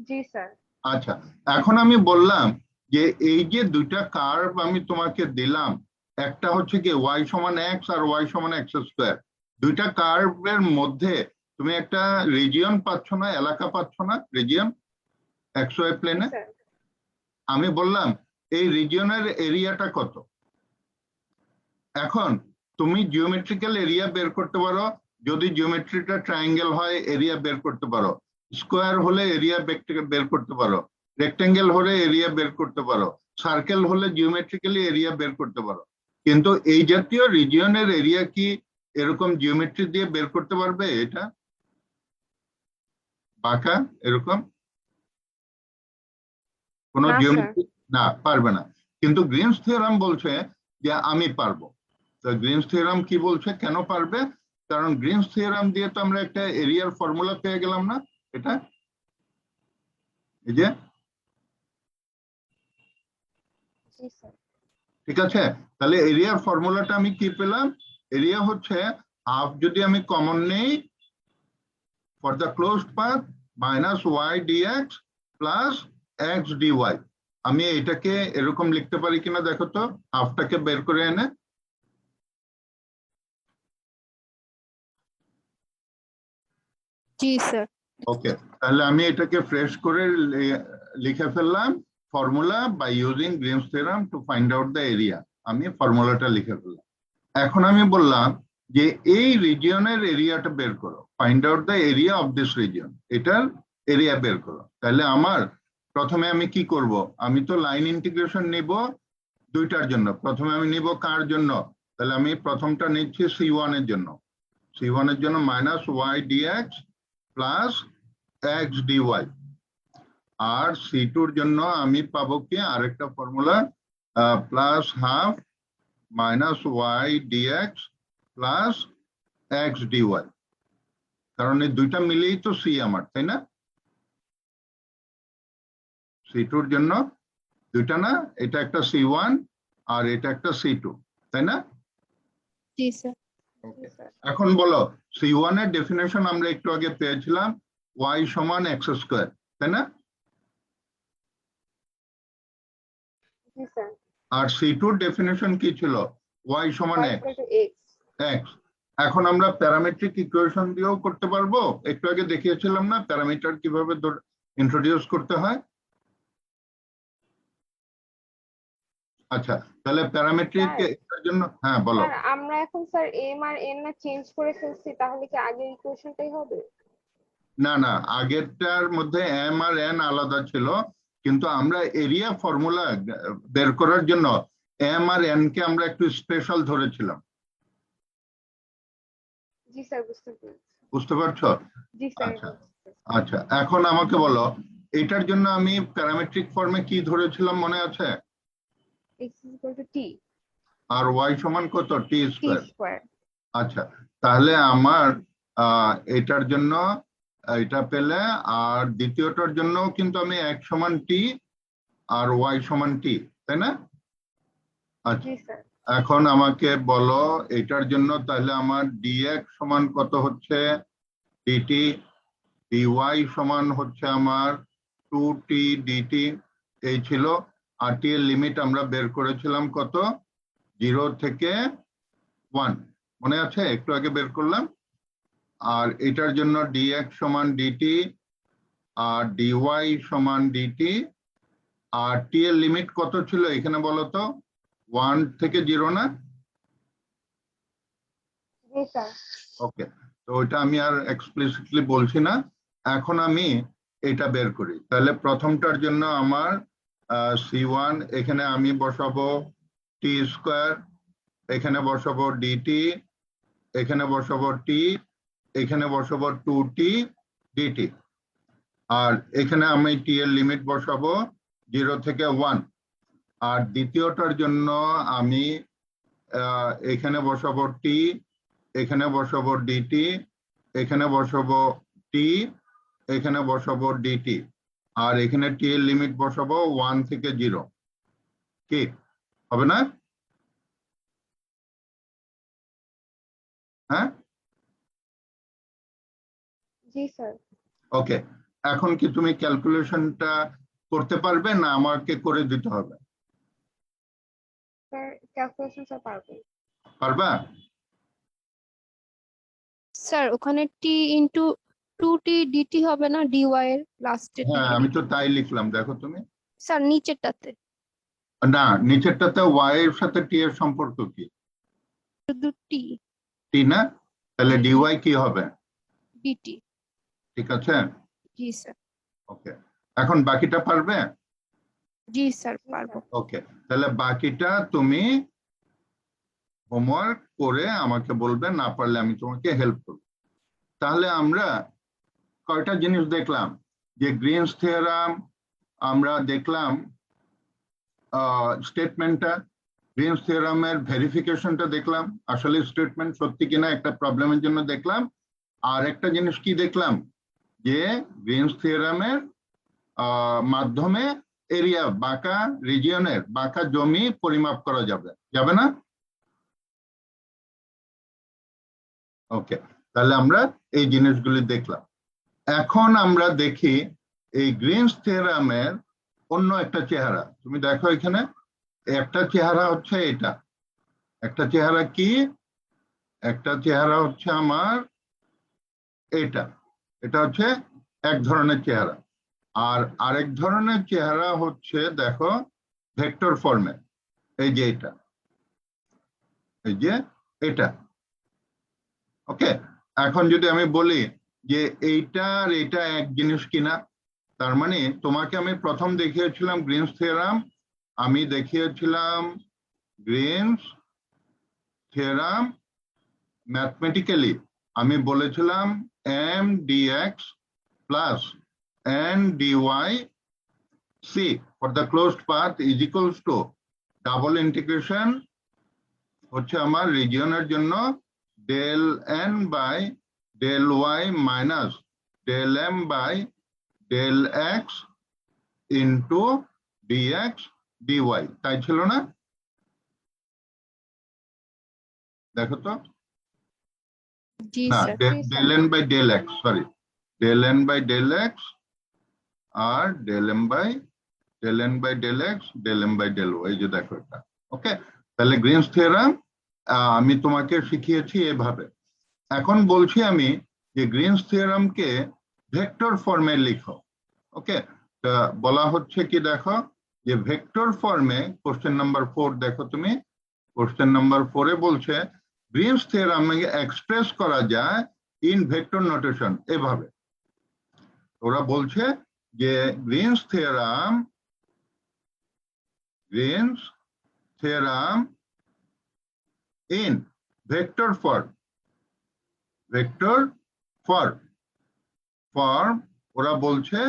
জি স্যার। আচ্ছা, এখন আমি বললাম যে এই যে দুইটা কার্ভ আমি তোমাকে দিলাম, একটা হচ্ছে কি ওয়াই সমান এক্স আর ওয়াই সমান এক্স স্কোয়ার, দুইটা কার্ভের মধ্যে তুমি একটা রিজিয়ন পাচ্ছ না, এলাকা পাচ্ছ না, রিজিয়ন এক্স ওয়াই প্লেনে। আমি বললাম এই রিজিয়নের এরিয়াটা কত। এখন তুমি জিওমেট্রিক্যাল এরিয়া বের করতে পারো, যদি জিওমেট্রিটা ট্রায়াঙ্গেল হয় এরিয়া বের করতে পারো, স্কোয়ার হলে এরিয়া বের করতে পারো, রেক্টেঙ্গেল হলে এরিয়া বের করতে পারো, সার্কেল হলে জিওমেট্রিক্যালি এরিয়া বের করতে পারো। কিন্তু এই জাতীয় রিজিয়নের এরিয়া কি এরকম জিওমেট্রি দিয়ে বের করতে পারবে? এটা বাঁকা এরকম কোন জিওমেট্রি না, পারবে না। কিন্তু গ্রিনস থিওরাম বলছে যে আমি পারবো। তো গ্রিনস থিওরাম কি বলছে কেন পারবে? কারণ গ্রিনস থিওরাম দিয়ে তো আমরা একটা এরিয়ার ফর্মুলা পেয়ে গেলাম না, এটা এই যে, ঠিক আছে? তাহলে এরিয়ার ফর্মুলাটা আমি কি পেলাম? এরিয়া হচ্ছে হাফ যদি আমি কমন নেই for the closed path minus y dx plus x dy. আমি এটাকে এরকম লিখতে পারি কিনা দেখো তো, হাফটাকে বের করে এনে। জি স্যার। ওকে, তাহলে আমি এটাকে ফ্রেশ করে লিখে ফেললাম, formula by using Green's theorem to find out the area. আমি ফর্মুলাটা লিখে ফেললাম। এখন আমি বললাম যে এই রিজিয়নের এরিয়াটা বের করো, find out the area of this region, এটার এরিয়া বের করো। তাহলে আমার প্রথমে আমি কি করব? আমি তো লাইন ইন্টিগ্রেশন নিব দুইটার জন্য। প্রথমে আমি নিব কার জন্য? তাহলে আমি প্রথমটা নিচ্ছি C1 এর জন্য। C1 এর জন্য minus y dx plus x dy. আর C2 এর জন্য আমি পাবো কি আরেকটা formula, plus half minus y dx plus x dy. কারণ এই দুইটা মিলেই তো সি আমার, তাই না? C2 এর জন্য দুইটা না, এটা একটা C1 আর এটা একটা C2, তাই না? জি স্যার। এখন বলো, C1 এর ডেফিনেশন আমরা একটু আগে পেয়েছিলাম y সমান এক্স স্কোয়ার, তাই না? আর C2 এর ডেফিনেশন কি ছিল? y সমান x। এখন আমরা প্যারামেট্রিক ইকুয়েশন দিয়েও করতে পারবো, একটু আগে দেখিয়েছিলাম না প্যারামিটার কিভাবে ইন্ট্রোডিউস করতে হয়। আচ্ছা, তাহলে প্যারামেট্রিক এর জন্য, হ্যাঁ বলো। আমরা এখন স্যার এম আর এন না চেঞ্জ করে ফেলছি, তাহলে কি আগের ইকুয়েশনটাই হবে? না না, আগেরটার মধ্যে এম আর এন আলাদা ছিল, কিন্তু আমরা এরিয়া ফর্মুলা বের করার জন্য এম আর এন কে আমরা একটু স্পেশাল ধরেছিলাম। জি স্যার, বুঝতে পেরেছি। বুঝতে পারছো? জি স্যার। আচ্ছা, এখন আমাকে বলো এটার জন্য আমি প্যারামেট্রিক ফর্মে কি ধরেছিলাম মনে আছে? x = t আর y সমান কত? t square. t²। আচ্ছা, তাহলে আমার এটার জন্য এটা পেলে, আর দ্বিতীয়টার জন্য কিন্তু আমি x সমান t আর y সমান t, তাই না? আচ্ছা, জি স্যার। এখন আমাকে বলো এটার জন্য তাহলে আমার dx সমান কত হচ্ছে? dt, dy সমান হচ্ছে আমার 2t dt, এই ছিল। আর t এর লিমিট আমরা বের করেছিলাম কত? 0 থেকে 1, মনে আছে? একটু আগে বের করলাম। আর এটার জন্য dx সমান dt আর dy সমান dt। আর t এর লিমিট কত ছিল এখানে বলো তো? 1 থেকে 0 না? জি স্যার। ওকে, তো ওইটা আমি আর এক্সপ্লিসিটলি বলছি না। এখন আমি এটা বের করি। তাহলে প্রথমটার জন্য আমার C1 এখানে আমি বসাবো t স্কয়ার এখানে বসাবো ডিটি, এখানে বসাবো টি, এখানে বসাবো 2t ডিটি, আর এখানে আমি টি এর লিমিট বসাবো 0 থেকে 1। আর দ্বিতীয়টার জন্য আমি এখানে বসাবো টি, এখানে বসাবো ডিটি, এখানে বসাবো টি, এখানে বসাবো ডিটি, আর এখানে টি এর লিমিট বসাবো 1 থেকে 0। কি হবে না? হ্যাঁ, জি স্যার। ওকে। এখন কি তুমি ক্যালকুলেশনটা করতে পারবে না আমাকে করে দিতে হবে? স্যার ক্যালকুলেশন স্যার পারবো। পারবা? স্যার ওখানে টি ইন্টু 2t dt হবে না dy এর লাস্টের হ্যাঁ, দিকে? আমি তো তাই লিখলাম, দেখো তুমি। স্যার নিচেরটাতে না, নিচেরটাতে y এর সাথে t এর সম্পর্ক কি? শুধু t t না? তাহলে dy কি হবে? dt। ঠিক আছে, জি স্যার। ওকে। এখন বাকিটা পারবে? জি স্যার পারবো। ওকে, তাহলে বাকিটা তুমি হোমওয়ার্ক করে আমাকে বলবে, না পারলে আমি তোমাকে হেল্প করব। তাহলে আমরা কয়টা জিনিস দেখলাম, যে গ্রিনস থিওরাম আমরা দেখলাম, স্টেটমেন্টটা, গ্রিনস থিওরামের ভেরিফিকেশনটা দেখলাম, আসলে স্টেটমেন্ট সত্যি কিনা একটা প্রবলেমের জন্য দেখলাম। আর একটা জিনিস কি দেখলাম, যে গ্রিনস থিওরামের মাধ্যমে এরিয়া, বাঁকা রিজিয়নের বাঁকা জমি পরিমাপ করা যাবে, যাবে না? ওকে, তাহলে আমরা এই জিনিসগুলি দেখলাম। এখন আমরা দেখি এই গ্রিনস থিওরামের অন্য একটা চেহারা। তুমি দেখো এখানে একটা চেহারা হচ্ছে এটা, একটা চেহারা কি, একটা চেহারা হচ্ছে আমার এটা, এটা হচ্ছে এক ধরনের চেহারা। আর আরেক ধরনের চেহারা হচ্ছে দেখো ভেক্টর ফর্মে, এই যে এটা, এই যে এটা। ওকে, এখন যদি আমি বলি যে এইটা আর এটা এক জিনিস কিনা, তার মানে তোমাকে আমি প্রথম দেখিয়েছিলাম গ্রিনস থিওরাম, আমি দেখিয়েছিলাম গ্রিনস থিওরাম ম্যাথমেটিক্যালি, আমি বলেছিলাম m dx plus n dy c for the closed path is equals to double integration হচ্ছে আমার রিজিয়নের জন্য del n by del y minus del m by del x into dx dy, তাই ছিল না? দেখো তো, জি না, sir. del n by del x, sorry, del n by del x আর del m by del n by del x del m by del y, এই যে দেখো এটা। ওকে, তাহলে গ্রিনস থিওরাম আমি তোমাকে শিখিয়েছি এভাবে। এখন বলছি আমি যে গ্রিনস থিওরামকে ভেক্টর ফর্মে লিখো। ওকে, বলা হচ্ছে কি দেখো, যে ভেক্টর ফর্মে কোশ্চেন নাম্বার 4 দেখো তুমি, কোশ্চেন নাম্বার 4-এ বলছে গ্রিনস থিওরামকে এক্সপ্রেস করা যায় ইন ভেক্টর নোটেশন এভাবে। ওরা বলছে যে Green's theorem in vector form, vector form ওরা বলছে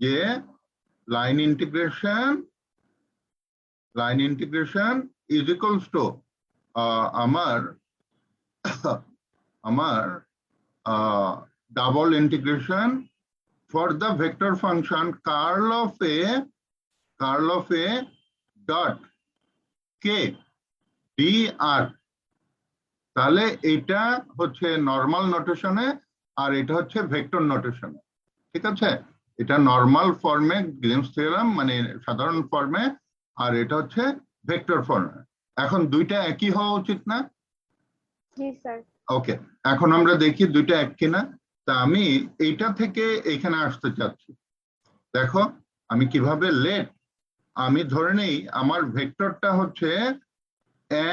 যে line integration is equals to আমার double integration for the vector function curl of a dot k dr। তাহলে এটা হচ্ছে নর্মাল নোটেশনে আর এটা হচ্ছে ভেক্টর নোটেশনে। ঠিক আছে, এটা নর্মাল ফর্মে গ্রিনস থিওরাম মানে সাধারণ ফর্মে, আর এটা হচ্ছে ভেক্টর ফর্মে। এখন দুইটা একই হওয়া উচিত না? জি স্যার। ওকে, এখন আমরা দেখি দুইটা এক কিনা। তা আমি এইটা থেকে এখানে আসতে চাচ্ছি, দেখো আমি কিভাবে লেট, আমি ধরে নেই আমার ভেক্টরটা হচ্ছে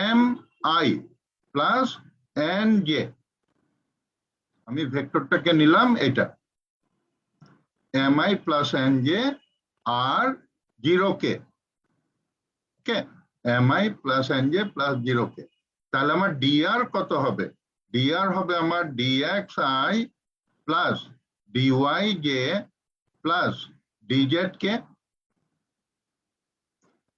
m i plus n j, আমি ভেক্টরটাকে নিলাম এটা m i plus n j আর 0 k, okay, m i plus n j plus 0 k. তাহলে আমার dr কত হবে? dr হবে আমার dxi plus dyj plus dz k.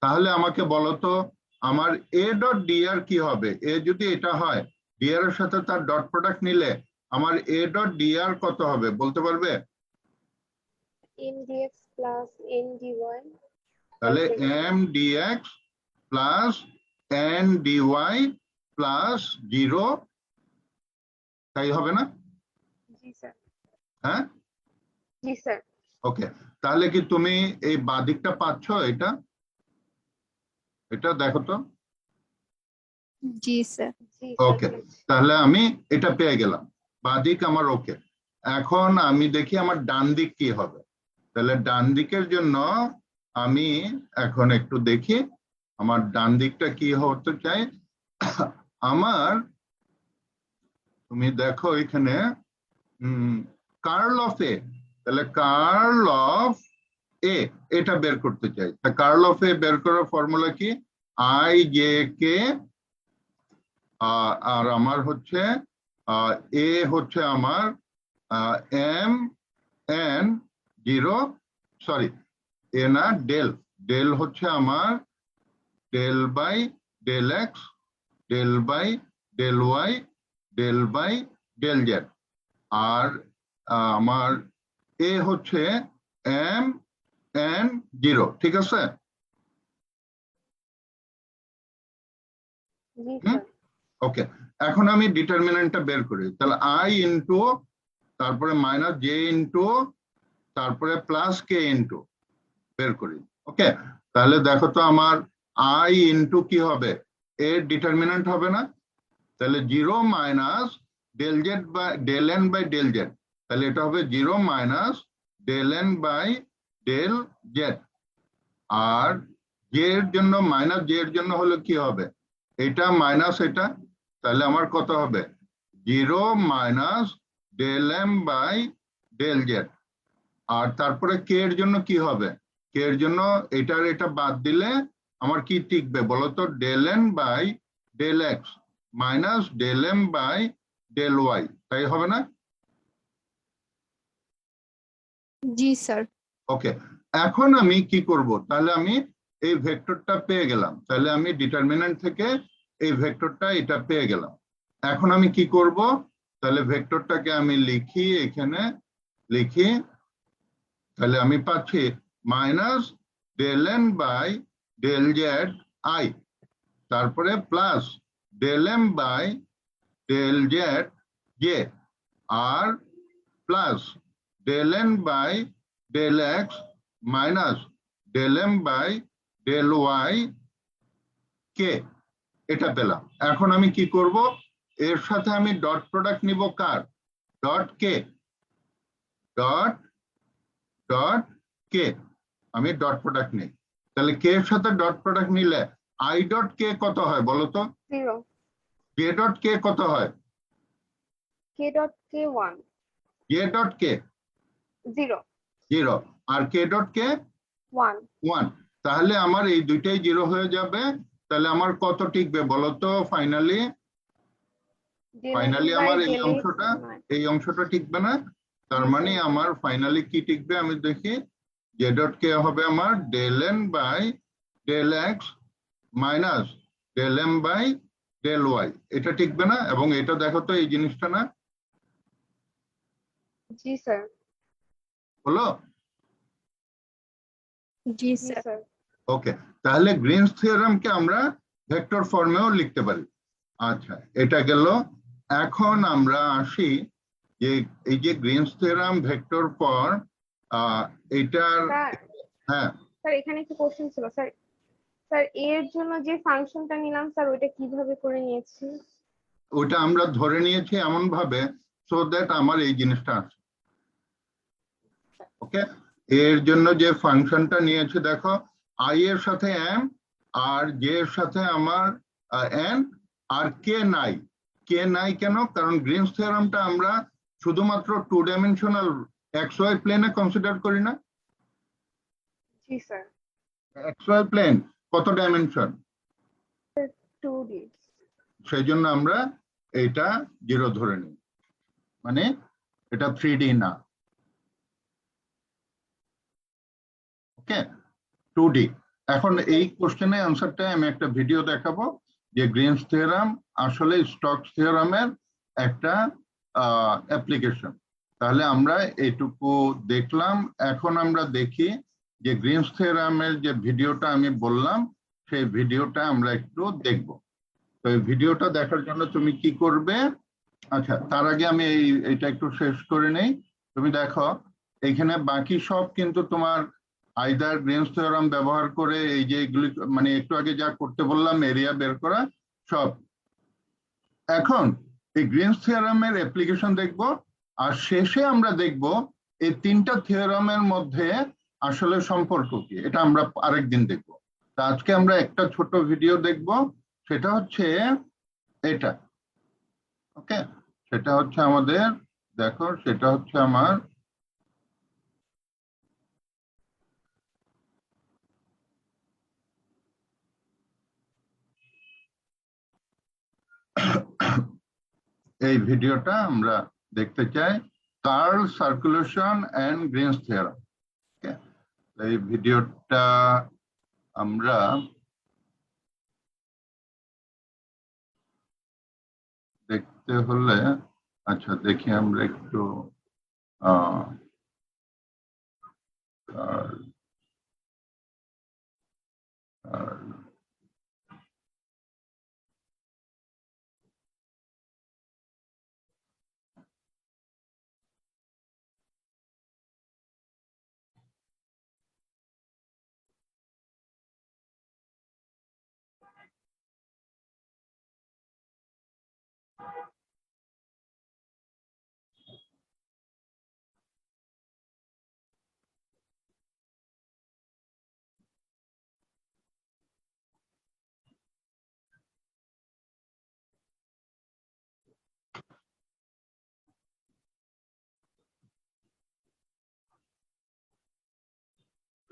তাহলে আমাকে বলো তো আমার a ডট dr কি হবে? a যদি এটা হয়, dr এর সাথে তার ডট প্রোডাক্ট নিলে আমার a ডট dr কত হবে বলতে পারবে? m dx plus n dy তাহলে m dx plus n dy plus 0, তাই হবে না? জি স্যার। হ্যাঁ, জি স্যার। ওকে। তাহলে কি তুমি এই বাদিকটা পাচ্ছ? এটা এটা দেখো তো। জি স্যার। জি স্যার। ওকে, তাহলে আমি এটা পেয়ে গেলাম, বাদিক আমার ওকে। এখন আমি দেখি আমার ডান দিক কি হবে। তাহলে ডান দিকের জন্য আমি এখন একটু দেখি আমার ডান দিকটা কি হতে চাই। আমার তুমি দেখো এখানে কার্ল অফ এ, তাহলে কার্ল অফ এ এটা বের করতে চাই। তা কার্ল অফ এ বের করার ফর্মুলা কি? আই জে কে, আর আমার হচ্ছে এ হচ্ছে আমার এম এন 0, সরি এ না, ডেল, ডেল হচ্ছে আমার del by del x, del by del y, del by del z, আর আমার এ হচ্ছে এম এন 0, ঠিক আছে? জি স্যার। ওকে, এখন আমি ডিটারমিনেন্টটা বের করি। তাহলে আই ইন্টু, তারপরে মাইনাস জে ইন্টু, তারপরে প্লাস কে ইন্টু বের করি। ওকে, তাহলে দেখো তো আমার আই ইন্টু কি হবে? এর ডিটারমিনেন্ট হবে না? তাহলে 0 minus del z by del n by del z, তাহলে এটা হবে 0 minus del n by del z. আর জে এর জন্য, মাইনাস জে এর জন্য হলো কি হবে? এটা মাইনাস এটা, তাহলে আমার কত হবে? 0 minus del m by del z. আর তারপরে কে এর জন্য কি হবে? কে এর জন্য এটার এটা বাদ দিলে আমার কি টিকবে বলো তো? Del n by del x minus del m by del y, তাই হবে না? জি স্যার। ওকে, এখন আমি কি করব? তাহলে আমি এই ভেক্টরটা পেয়ে গেলাম, তাহলে আমি ডিটারমিনেন্ট থেকে এই ভেক্টরটা এটা পেয়ে গেলাম। এখন আমি কি করব? তাহলে ভেক্টরটাকে আমি লিখি, এখানে লিখি, তাহলে আমি পাচ্ছি minus del n by del z i, তারপরে plus del m by del z j, আর plus del n by del x minus del m by del y k, এটা পেলাম। এখন আমি কি করব? এর সাথে আমি ডট প্রোডাক্ট নিব, কার? Dot K, dot dot K, আমি ডট প্রোডাক্ট নিই। তাহলে কে এর সাথে ডট প্রোডাক্ট নিলে আই ডট কে কত হয় বলো তো? 0। জে ডট কে কত হয়? k dot k 1। J dot k 0। 0, আর কে ডট কে 1। 1। তাহলে আমার এই দুইটাই 0 হয়ে যাবে। তাহলে আমার কত টিকবে বলো তো ফাইনালি? ফাইনালি আমার এই অংশটা টিকবে না। তার মানে আমার ফাইনালি কি টিকবে আমি দেখি। জে ডট কে হবে আমার del n by del x minus del m by del y, এটা টিকবে না? এবং এটা দেখো তো এই জিনিসটা না জি স্যার। হলো? জি জি স্যার। স্যার। ওকে, তাহলে গ্রিনস থিওরেমকে আমরা ভেক্টর ফর্মেও লিখতে পারি। আচ্ছা, এটা গেল। এখন আমরা আসি যে এই যে গ্রিনস থিওরেম ভেক্টর ফর্ম, এটার, স্যার, হ্যাঁ স্যার এখানে একটা কোশ্চেন ছিল স্যার। স্যার এর জন্য যে ফাংশনটা নিলাম স্যার, ওইটা কিভাবে করে নিয়েছি? ওটা আমরা ধরে নিয়েছি এমন ভাবে সো দ্যাট আমার এই জিনিসটা আছে। ওকে, এর জন্য যে ফাংশনটা নিয়েছে দেখো, আই এর সাথে এম, আর জে এর সাথে আমার এন, আর কে নাই। কে নাই কেন? কারণ গ্রিনস থিওরেমটা আমরা শুধুমাত্র 2 ডাইমেনশনাল এক্স ওয়াই প্লেনে কনসিডার করি না। জি স্যার। এক্স ওয়াই প্লেন কত ডাইমেনশন? 2D। সেই জন্য আমরা এটা 0 ধরে নিই, মানে এটা 3D না। ওকে, 2D। এখন এই কোশ্চেনের অ্যান্সারটা আমি একটা ভিডিও দেখাবো যে গ্রিনস থিওরাম আসলে স্টোকস থিওরামের একটা অ্যাপ্লিকেশন। তাহলে আমরা এইটুকু দেখলাম। এখন আমরা দেখি যে গ্রিনস থিওরামের যে ভিডিওটা আমি বললাম সেই ভিডিওটা আমরা একটু দেখব। তো এই ভিডিওটা দেখার জন্য তুমি কি করবে? আচ্ছা, তার আগে আমি এটা একটু শেষ করে নেই। তুমি দেখো এইখানে বাকি সব কিন্তু তোমার আইদার গ্রিনস থিওরাম ব্যবহার করে এই যে এগুলি, মানে একটু আগে যা করতে বললাম এরিয়া বের করা সব। এখন এই গ্রিনস থিওরামের অ্যাপ্লিকেশন দেখব, আর শেষে আমরা দেখব এই 3টা থিওরামের মধ্যে আসলে সম্পর্ক কি, এটা আমরা আরেকদিন দেখব। তা আজকে আমরা একটা ছোট ভিডিও দেখব, সেটা হচ্ছে এটা। ওকে, সেটা হচ্ছে আমাদের, দেখো সেটা হচ্ছে আমার এই ভিডিওটা আমরা দেখতে চাই, curl circulation and Green's theorem. এই ভিডিওটা আমরা দেখতে হলে, আচ্ছা দেখি আমরা একটু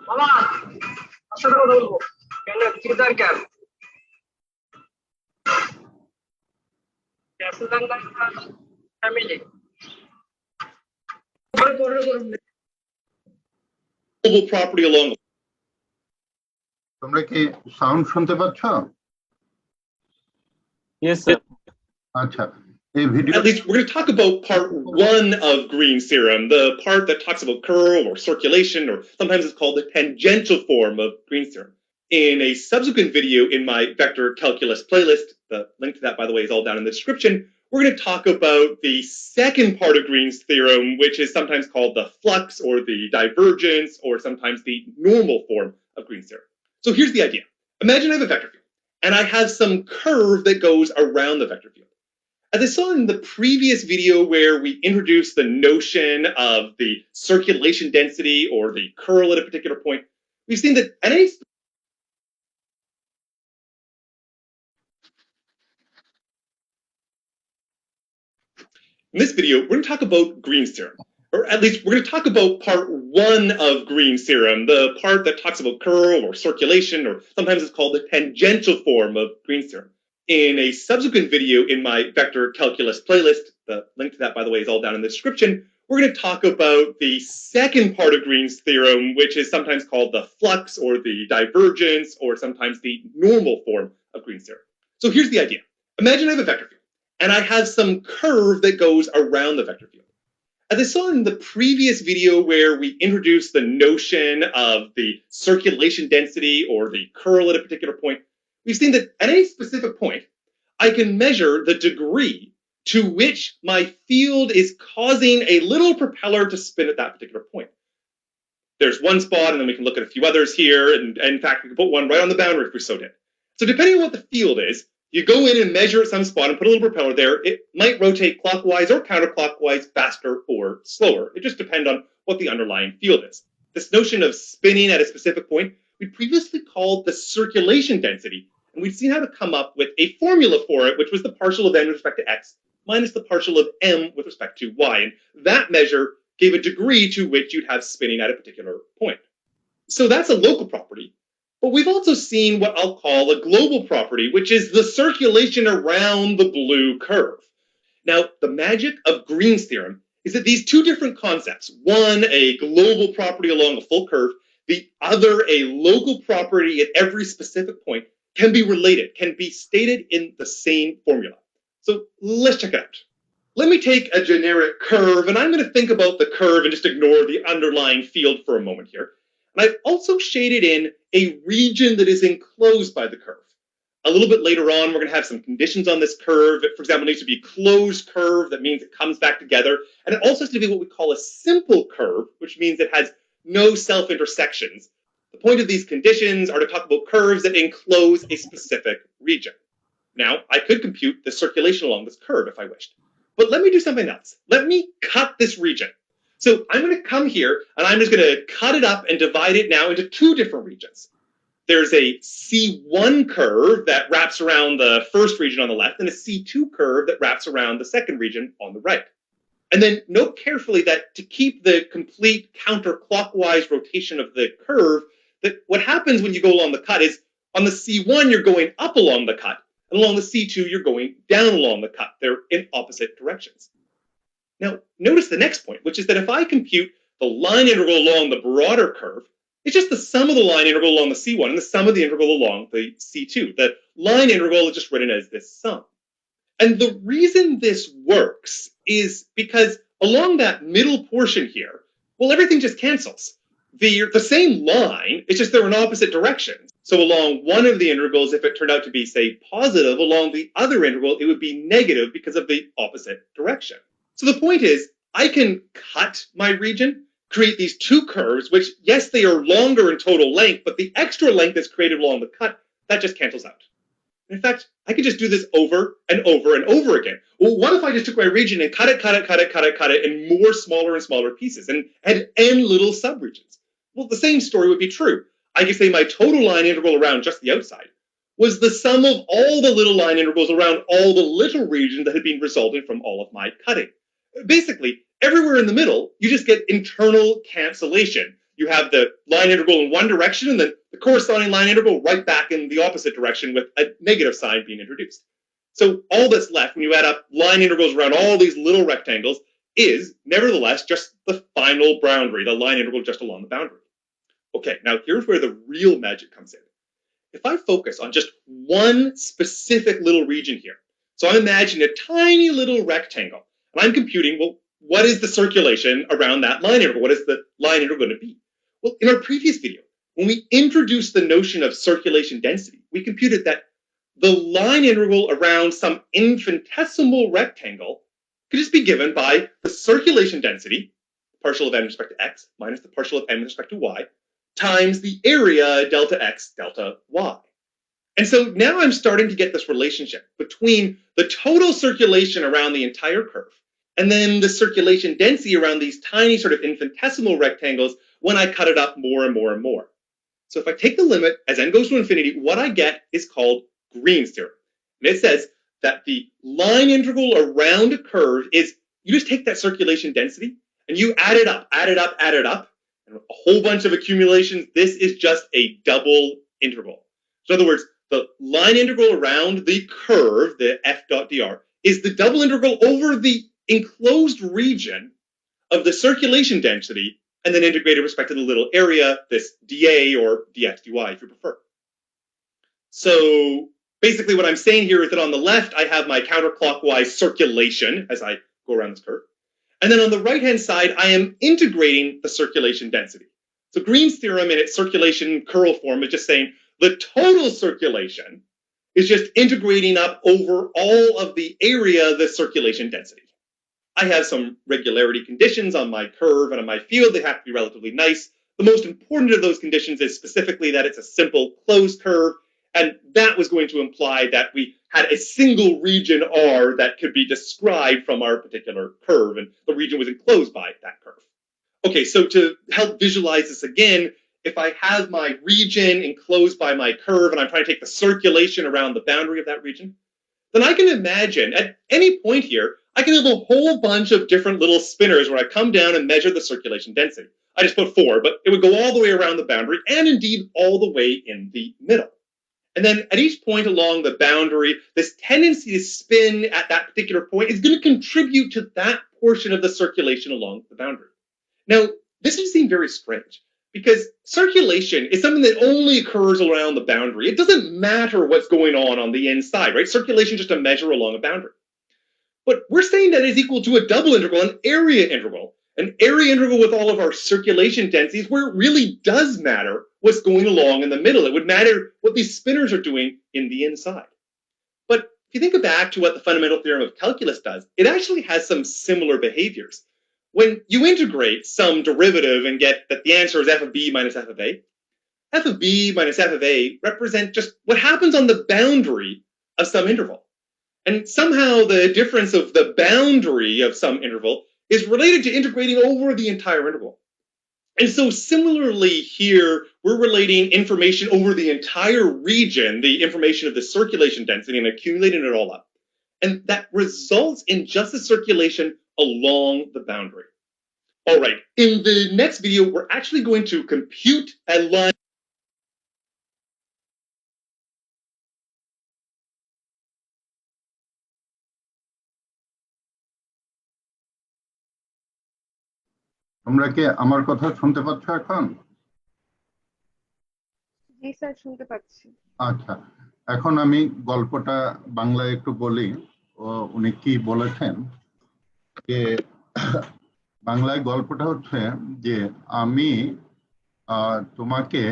মামা আপনার সাথে কথা বলবো। কেন চিন্তার কেন ফ্যামিলি property along. তোমরা কি সাউন্ড শুনতে পাচ্ছ? Yes, sir. আচ্ছা, এই video At least we're going to talk about part 1 of Green's theorem, the part that talks about curl or circulation, or sometimes it's called the tangential form of Green's theorem. In a subsequent video in my vector calculus playlist, the link to that, by the way, is all down in the description, we're going to talk about the second part of Green's theorem, which is sometimes called the flux or the divergence, or sometimes the normal form of Green's theorem. So here's the idea. Imagine I have a vector field, and I have some curve that goes around the vector field. As I saw in the previous video where we introduced the notion of the circulation density or the curl at a particular point, we've seen that at any in this video, we're going to talk about Green's theorem, or at least we're going to talk about part 1 of Green's theorem, the part that talks about curl or circulation, or sometimes it's called the tangential form of Green's theorem. In a subsequent video in my vector calculus playlist, the link to that, by the way, is all down in the description, we're going to talk about the second part of Green's theorem, which is sometimes called the flux or the divergence, or sometimes the normal form of Green's theorem. So here's the idea. Imagine I have a vector field, and I have some curve that goes around the vector field. As I saw in the previous video where we introduced the notion of the circulation density or the curl at a particular point, we've seen that at any specific point, I can measure the degree to which my field is causing a little propeller to spin at that particular point. There's one spot, and then we can look at a few others here, and in fact, we can put one right on the boundary if we so did. So depending on what the field is, you go in and measure at some spot and put a little propeller there. It might rotate clockwise or counterclockwise, faster or slower. It just depends on what the underlying field is. This notion of spinning at a specific point, we previously called the circulation density, and we'd seen how to come up with a formula for it, which was the partial of n with respect to x minus the partial of m with respect to y. And that measure gave a degree to which you'd have spinning at a particular point. So that's a local property. But we've also seen what I'll call a global property, which is the circulation around the blue curve. Now, the magic of Green's theorem is that these two different concepts, one a global property along a full curve, the other a local property at every specific point, can be related, can be stated in the same formula. So let's check it out. Let me take a generic curve, and I'm going to think about the curve and just ignore the underlying field for a moment here. And I've also shaded in a region that is enclosed by the curve. A little bit later on, we're going to have some conditions on this curve. It, for example, needs to be a closed curve. That means it comes back together. And it also has to be what we call a simple curve, which means it has no self-intersections. The point of these conditions are to talk about curves that enclose a specific region. Now, I could compute the circulation along this curve if I wished. But let me do something else. Let me cut this region. So I'm going to come here, and I'm just going to cut it up and divide it now into two different regions. There's a C1 curve that wraps around the first region on the left, and a C2 curve that wraps around the second region on the right. And then note carefully that to keep the complete counterclockwise rotation of the curve, that what happens when you go along the cut is on the C1, you're going up along the cut, and along the C2, you're going down along the cut. They're in opposite directions. Now, notice the next point, which is that if I compute the line integral along the broader curve, it's just the sum of the line integral along the C1 and the sum of the integral along the C2. The line integral is just written as this sum. And the reason this works is because along that middle portion here, well, everything just cancels. The same line, it's just they're in opposite directions. So along one of the integrals, if it turned out to be, say, positive, along the other integral, it would be negative because of the opposite direction. So the point is, I can cut my region, create these two curves, which, yes, they are longer in total length, but the extra length that's created along the cut, that just cancels out. In fact, I could just do this over and over and over again. Well, what if I just took my region and cut it in more smaller and smaller pieces and had n little subregions? Well, the same story would be true. I could say my total line integral around just the outside was the sum of all the little line integrals around all the little regions that had been resulting from all of my cutting. Basically, everywhere in the middle, you just get internal cancellation. You have the line integral in one direction and then the corresponding line integral right back in the opposite direction with a negative sign being introduced. So all that's left when you add up line integrals around all these little rectangles is, nevertheless, just the final boundary, the line integral just along the boundary. Okay, now here's where the real magic comes in. If I focus on just one specific little region here, so I'm imagining a tiny little rectangle, and I'm computing, well, what is the circulation around that line integral? What is the line integral going to be? Well, in our previous video, when we introduced the notion of circulation density, we computed that the line integral around some infinitesimal rectangle could just be given by the circulation density, partial of m with respect to x, minus the partial of m with respect to y, times the area delta x delta y. And so now I'm starting to get this relationship between the total circulation around the entire curve and then the circulation density around these tiny sort of infinitesimal rectangles when I cut it up more and more and more. So if I take the limit as n goes to infinity, what I get is called Green's theorem. And it says that the line integral around a curve is, you just take that circulation density and you add it up, and a whole bunch of accumulations. This is just a double integral. So in other words, the line integral around the curve, the f dot dr, is the double integral over the enclosed region of the circulation density and then integrated with respect to the little area, this dA or dx dy if you prefer. So basically what I'm saying here is that on the left, I have my counterclockwise circulation as I go around this curve. And then on the right-hand side, I am integrating the circulation density. So Green's theorem in its circulation curl form is just saying the total circulation is just integrating up over all of the area, the circulation density. I have some regularity conditions on my curve and on my field. They have to be relatively nice. The most important of those conditions is specifically that it's a simple closed curve. And that was going to imply that we had a single region R that could be described from our particular curve, and the region was enclosed by that curve. Okay, so to help visualize this again, if I have my region enclosed by my curve and I'm trying to take the circulation around the boundary of that region, then I can imagine at any point here, I can have a whole bunch of different little spinners where I come down and measure the circulation density. I just put 4, but it would go all the way around the boundary and indeed all the way in the middle. And then at each point along the boundary, this tendency to spin at that particular point is going to contribute to that portion of the circulation along the boundary. Now, this would seem very strange because circulation is something that only occurs around the boundary. It doesn't matter what's going on the inside, right? Circulation is just a measure along a boundary. But we're saying that is equal to a double integral, an area integral with all of our circulation densities, where it really does matter what's going along in the middle. It would matter what these spinners are doing in the inside. But if you think back to what the fundamental theorem of calculus does, it actually has some similar behaviors. When you integrate some derivative and get that the answer is f of b minus f of a minus f of a represent just what happens on the boundary of some interval. And somehow the difference of the boundary of some interval is related to integrating over the entire interval. And so similarly here, we're relating information over the entire region, the information of the circulation density, and accumulating it all up. And that results in just the circulation along the boundary. All right, in the next video, we're actually going to compute a line. তোমরা কি আমার কথা শুনতে পাচ্ছ এখন? জি স্যার, শুনতে পাচ্ছি। আচ্ছা, এখন আমি গল্পটা বাংলায় একটু বলি। উনি কি বলেছেন যে বাংলায় গল্পটা হচ্ছে যে আমি তোমাকে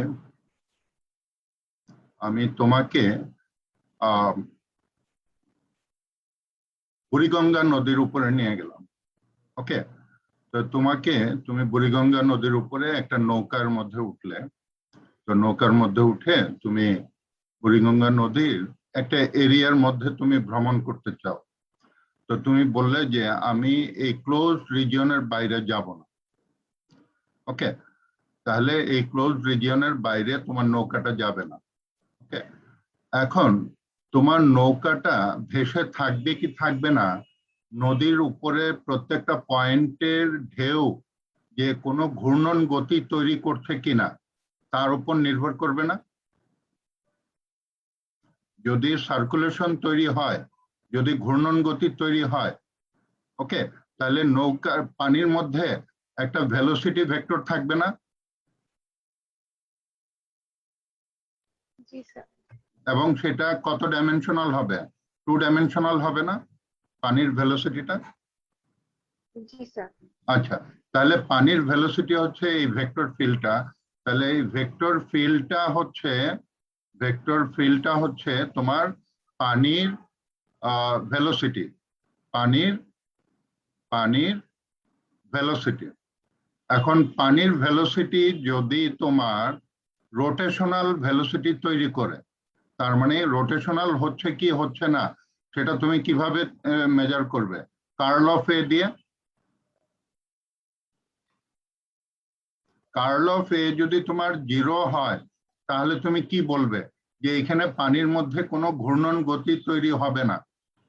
বুড়িগঙ্গা নদীর উপরে নিয়ে গেলাম। ওকে, তো তুমি বুড়িগঙ্গা নদীর উপরে একটা নৌকার মধ্যে উঠলে। তো নৌকার মধ্যে উঠে তুমি বুড়িগঙ্গা নদীর একটা এরিয়ার মধ্যে তুমি ভ্রমণ করতে চাও। তো তুমি বললে যে আমি এই ক্লোজ রিজিয়নের বাইরে যাব না। ওকে, তাহলে এই ক্লোজ রিজিয়নের বাইরে তোমার নৌকাটা যাবে না। ওকে, এখন তোমার নৌকাটা ভেসে থাকবে কি থাকবে না, নদীর উপরে প্রত্যেকটা পয়েন্টের ঢেউ যে কোনো ঘূর্ণন গতি তৈরি করছে কিনা তার উপর নির্ভর করবে না? যদি সার্কুলেশন তৈরি হয়, যদি ঘূর্ণন গতি তৈরি হয়, ওকে, তাহলে নৌকার পানির মধ্যে একটা ভেলোসিটি ভেক্টর থাকবে না? জি স্যার। এবং সেটা কত ডাইমেনশনাল হবে? 2 ডাইমেনশনাল হবে না পানির ভেলোসিটিটা? জি স্যার। আচ্ছা, তাহলে পানির ভেলোসিটি হচ্ছে এই ভেক্টর ফিল্ডটা। তাহলে এই ভেক্টর ফিল্ডটা হচ্ছে তোমার পানির ভেলোসিটি, পানির ভেলোসিটি। এখন পানির ভেলোসিটি যদি তোমার রোটেশনাল ভেলোসিটি তৈরি করে, তার মানে রোটেশনাল হচ্ছে কি হচ্ছে না সেটা তুমি কিভাবে মেজার করবে? কার্ল অফ এ দিয়ে। কার্ল অফ এ যদি তোমার 0 হয় তাহলে তুমি কি বলবে? যে এখানে পানির মধ্যে কোনো ঘূর্ণন গতি তৈরি হবে না।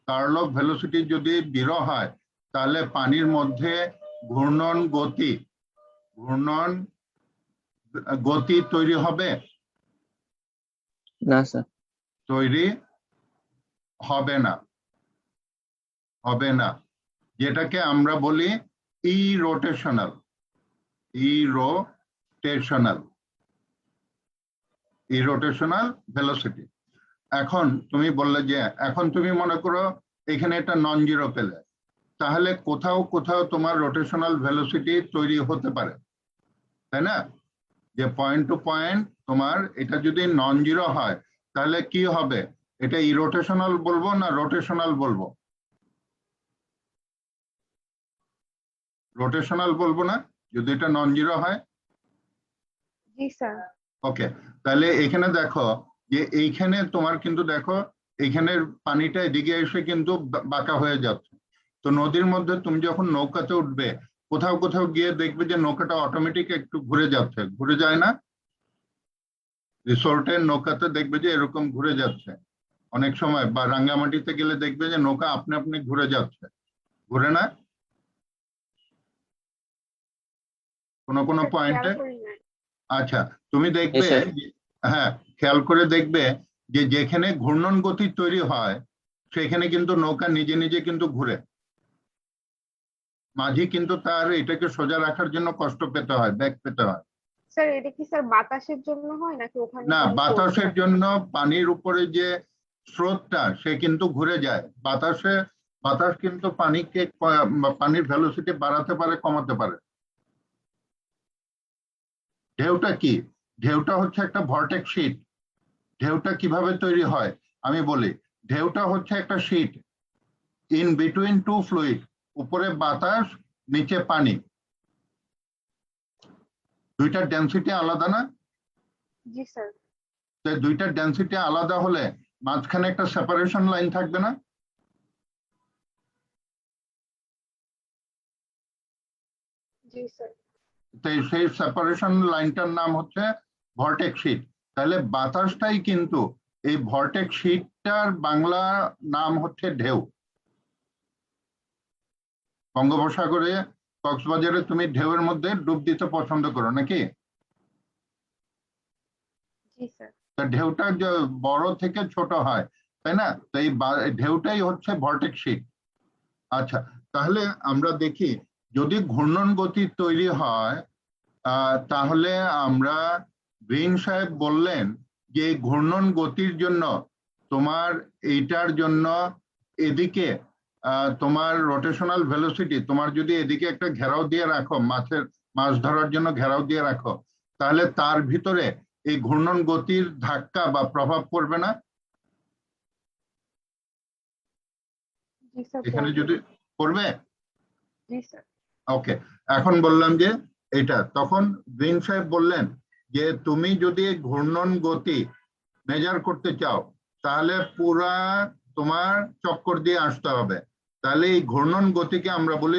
কার্ল অফ ভেলোসিটি যদি 0 হয় তাহলে পানির মধ্যে ঘূর্ণন গতি তৈরি হবে না স্যার, তৈরি হবে না, যেটাকে আমরা বলি ইরোটেশনাল ভেলোসিটি। এখন তুমি বললে যে এখন তুমি মনে করো এখানে এটা নন জিরো পেলে, তাহলে কোথাও তোমার রোটেশনাল ভেলোসিটি তৈরি হতে পারে, তাই না? যে পয়েন্ট টু পয়েন্ট তোমার এটা যদি নন জিরো হয় তাহলে কি হবে? এটা ইরোটেশনাল বলবো না রোটেশনাল বলবো? রোটেশনাল বলবো না যদি এটা নন জিরো হয়? জি স্যার। ওকে, তাহলে এখানে দেখো যে এইখানে তোমার কিন্তু দেখো এইখানের পানিটা এদিকে এসে কিন্তু বাঁকা হয়ে যাচ্ছে। তো নদীর মধ্যে তুমি যখন নৌকাতে উঠবে কোথাও গিয়ে দেখবে যে নৌকাটা অটোমেটিক একটু ঘুরে যাচ্ছে, ঘুরে যায় না? রিসোর্টের নৌকাতে দেখবে যে এরকম ঘুরে যাচ্ছে অনেক সময়, বা রাঙ্গামাটিতে গেলে দেখবে যে নৌকা আপনি ঘুরে যাচ্ছে, ঘুরে না? কোনো কোনো স্যার, পয়েন্টে? খেয়াল করি নাই। আচ্ছা, তুমি দেখবে স্যার। হ্যাঁ, খেয়াল করে দেখবে যে যেখানে ঘূর্ণন গতি তৈরি হয় সেখানে কিন্তু নৌকা নিজে নিজে কিন্তু ঘুরে। মাঝি কিন্তু তার এটাকে সোজা রাখার জন্য কষ্ট পেতে হয়, ব্যাক পেতে হয়। স্যার এটা কি স্যার বাতাসের জন্য হয় নাকি ওখানে না, কোনো force বাতাসের থাকে? জন্য পানির উপরে যে স্রোতটা সে কিন্তু ঘুরে যায়। বাতাস কিন্তু পানির ভেলোসিটি বাড়াতে পারে, কমাতে পারে। ঢেউটা কি? ঢেউটা হচ্ছে একটা ভর্টেক শীট। ঢেউটা কিভাবে তৈরি হয় আমি বলি। ঢেউটা হচ্ছে একটা sheet in between two fluid, উপরে বাতাস, নিচে পানি। দুইটার ডেন্সিটি আলাদা না? জি স্যার। তো দুইটার ডেন্সিটি আলাদা হলে মাঝখানে একটা সেপারেশন লাইন থাকবে না? জি স্যার। তো সেই সেপারেশন লাইনটার নাম হচ্ছে ভর্টেক শীট। তাহলে বাতাসটাই কিন্তু এই ভর্টেক শীটটার বাংলা নাম হচ্ছে ঢেউ। বঙ্গোপসাগরে কক্সবাজারে তুমি ঢেউয়ের মধ্যে ডুব দিতে পছন্দ করো নাকি? জি স্যার। তা ঢেউটা যে বড় থেকে ছোট হয়, তাই না? তো এই ঢেউটাই হচ্ছে ভর্টেক শীট। আচ্ছা, তাহলে আমরা দেখি যদি ঘূর্ণন গতি তৈরি হয় তাহলে আমরা গ্রিন সাহেব বললেন যে ঘূর্ণন গতির জন্য তোমার এইটার জন্য এদিকে তোমার রোটেশনাল ভেলোসিটি, তোমার যদি এদিকে একটা ঘেরাও দিয়ে রাখো, মাছ ধরার জন্য ঘেরাও দিয়ে রাখো, তাহলে তার ভিতরে এই ঘূর্ণন গতির ধাক্কা বা প্রভাব পড়বে না? জি স্যার। এখানে যদি পড়বে? জি স্যার। ওকে, এখন বললাম যে এটা, তখন গ্রিন সাহেব বললেন যে তুমি যদি ঘূর্ণন গতি মেজার করতে চাও তাহলে পুরা তোমার চক্কর দিয়ে আসতে হবে। তাহলে এই ঘূর্ণন গতিকে আমরা বলি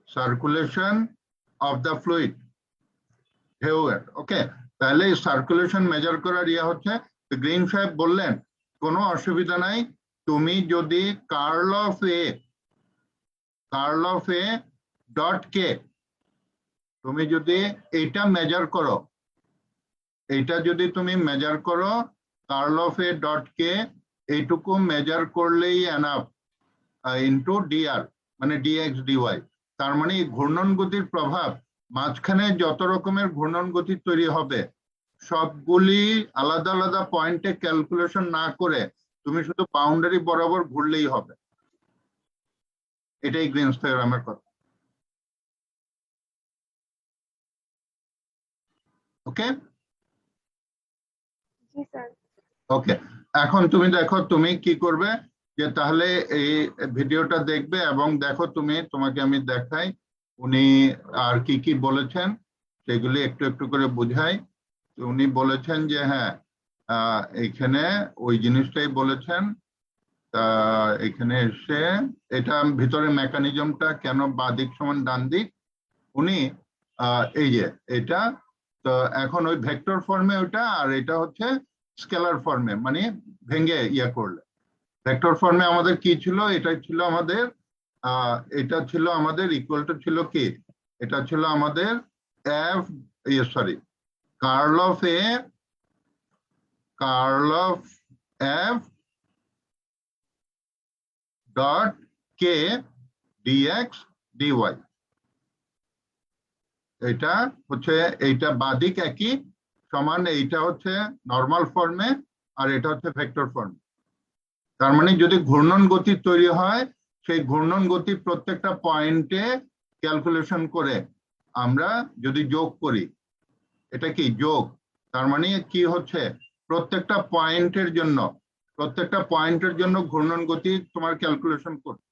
সার্কুলেশন অফ দ্য ফ্লুইড, ঢেউয়ের। ওকে, তাহলে এই সার্কুলেশন মেজার করার হচ্ছে। গ্রিন সাহেব বললেন কোনো অসুবিধা নাই, তুমি যদি curl of A dot K তুমি যদি এইটা মেজার করো, এইটা যদি তুমি মেজার করো curl of A dot K, এইটুকু মেজার করলেই এনাফ ইনটু ডিআর, মানে ডিএক্স ডিওয়াই। তার মানে এই ঘূর্ণন গতির প্রভাব মাঝখানে যত রকমের ঘূর্ণন গতি তৈরি হবে সবগুলি আলাদা আলাদা পয়েন্টে ক্যালকুলেশন না করে তুমি শুধু বাউন্ডারি বরাবর ঘুরলেই হবে। এটাই গ্রিনস থিওরামের কথা। ওকে জি স্যার। ওকে, এখন তুমি দেখো তুমি কি করবে, যে তাহলে এই ভিডিওটা দেখবে এবং দেখো তোমাকে আমি দেখাই উনি আর কি কি বলেছেন সেগুলি একটু একটু করে বুঝাই। উনি বলেছেন যে হ্যাঁ এখানে ওই জিনিসটাই বলেছেন। এখানে এসে এটা ভিতরে মেকানিজমটা কেন বাদিক সমান ডান দিক উনি এই যে এটা, তো এখন ওই ভেক্টর ফর্মে ওটা, আর এটা হচ্ছে স্কেলার ফর্মে, মানে ভেঙে করলে। ভেক্টর ফর্মে আমাদের কি ছিল? এটা ছিল আমাদের ইকুয়াল টু ছিল কি? এটা ছিল আমাদের curl of f dot k dx dy. এটা হচ্ছে এইটা বাদিক একই সমান, এইটা হচ্ছে নর্মাল ফর্মে আর এটা হচ্ছে ভেক্টর ফর্মে। তার মানে যদি ঘূর্ণন গতি তৈরি হয় সেই ঘূর্ণন গতি প্রত্যেকটা পয়েন্টে ক্যালকুলেশন করে আমরা যদি যোগ করি, এটা কি যোগ, তার মানে কি হচ্ছে প্রত্যেকটা পয়েন্টের জন্য ঘূর্ণন গতি তোমার ক্যালকুলেশন করতে।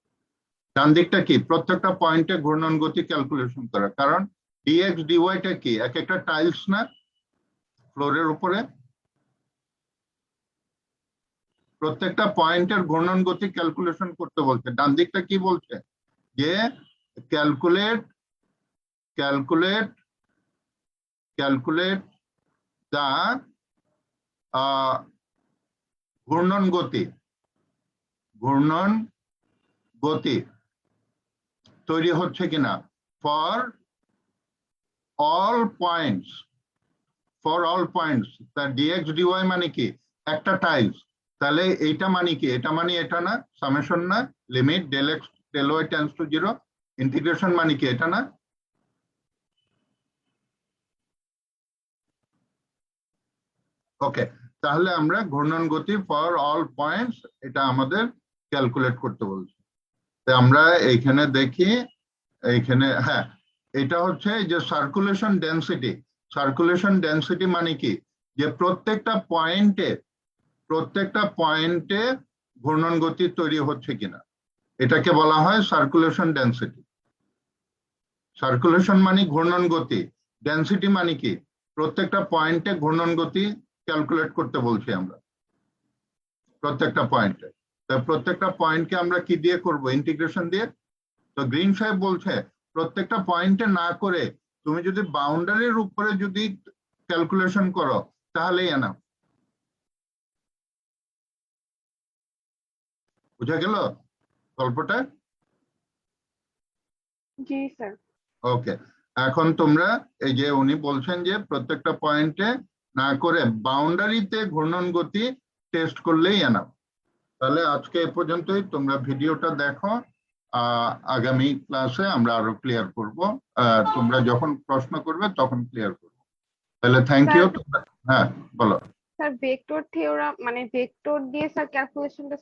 ডান দিকটা কি? প্রত্যেকটা পয়েন্টে ঘূর্ণন গতি ক্যালকুলেশন করা, কারণ ডিএক্স ডিওয়াইটা কি এক একটা টাইলস না ফ্লোরের উপরে? প্রত্যেকটা পয়েন্টের ঘূর্ণন গতি ক্যালকুলেশন করতে বলছে। ডান দিকটা কি বলছে? যে ক্যালকুলেট দা ঘূর্ণন গতি তৈরি হচ্ছে কিনা for all points, for all points, তা dx dy মানে কি একটা টাইপস, তাহলে এইটা মানে কি, এটা মানে এটা না, সামেশন না, limit del x del y tends to 0, integration মানে কি এটা না? ওকে, তাহলে আমরা ঘূর্ণন গতি ফর অল পয়েন্টস এটা আমাদের ক্যালকুলেট করতে বলছি। আমরা এইখানে দেখি, এইখানে হ্যাঁ, এটা হচ্ছে যে সার্কুলেশন ডেনসিটি। সার্কুলেশন ডেনসিটি মানে কি, যে প্রত্যেকটা পয়েন্টে ঘূর্ণন গতি তৈরি হচ্ছে কিনা, এটাকে বলা হয় সার্কুলেশন ডেনসিটি। সার্কুলেশন মানে ঘূর্ণন গতি, ডেনসিটি মানে কি প্রত্যেকটা পয়েন্টে ঘূর্ণন গতি ক্যালকুলেট করতে বলছি আমরা, প্রত্যেকটা পয়েন্টে। তাই প্রত্যেকটা পয়েন্টকে আমরা কি দিয়ে করব, ইন্টিগ্রেশন দিয়ে। তো গ্রিন সাহেব বলছে প্রত্যেকটা পয়েন্টে না করে তুমি যদি বাউন্ডারির উপরে যদি ক্যালকুলেশন করো তাহলেই এনাফ। বুঝা গেল গল্পটা? জি স্যার। ওকে, এখন তোমরা এই যে উনি বলছেন যে প্রত্যেকটা পয়েন্টে না করে বাউন্ডারিতে ঘূর্ণন গতি টেস্ট করলেই এনাফ। তাহলে আজকে এ পর্যন্তই, তোমরা ভিডিওটা দেখো, আগামী ক্লাসে আমরা আরো ক্লিয়ার করব, তোমরা যখন প্রশ্ন করবে তখন ক্লিয়ার করব। তাহলে থ্যাংক ইউ। হ্যাঁ বলো। স্যার ভেক্টর থিওরাম মানে ভেক্টর দিয়ে স্যার ক্যালকুলেশনটা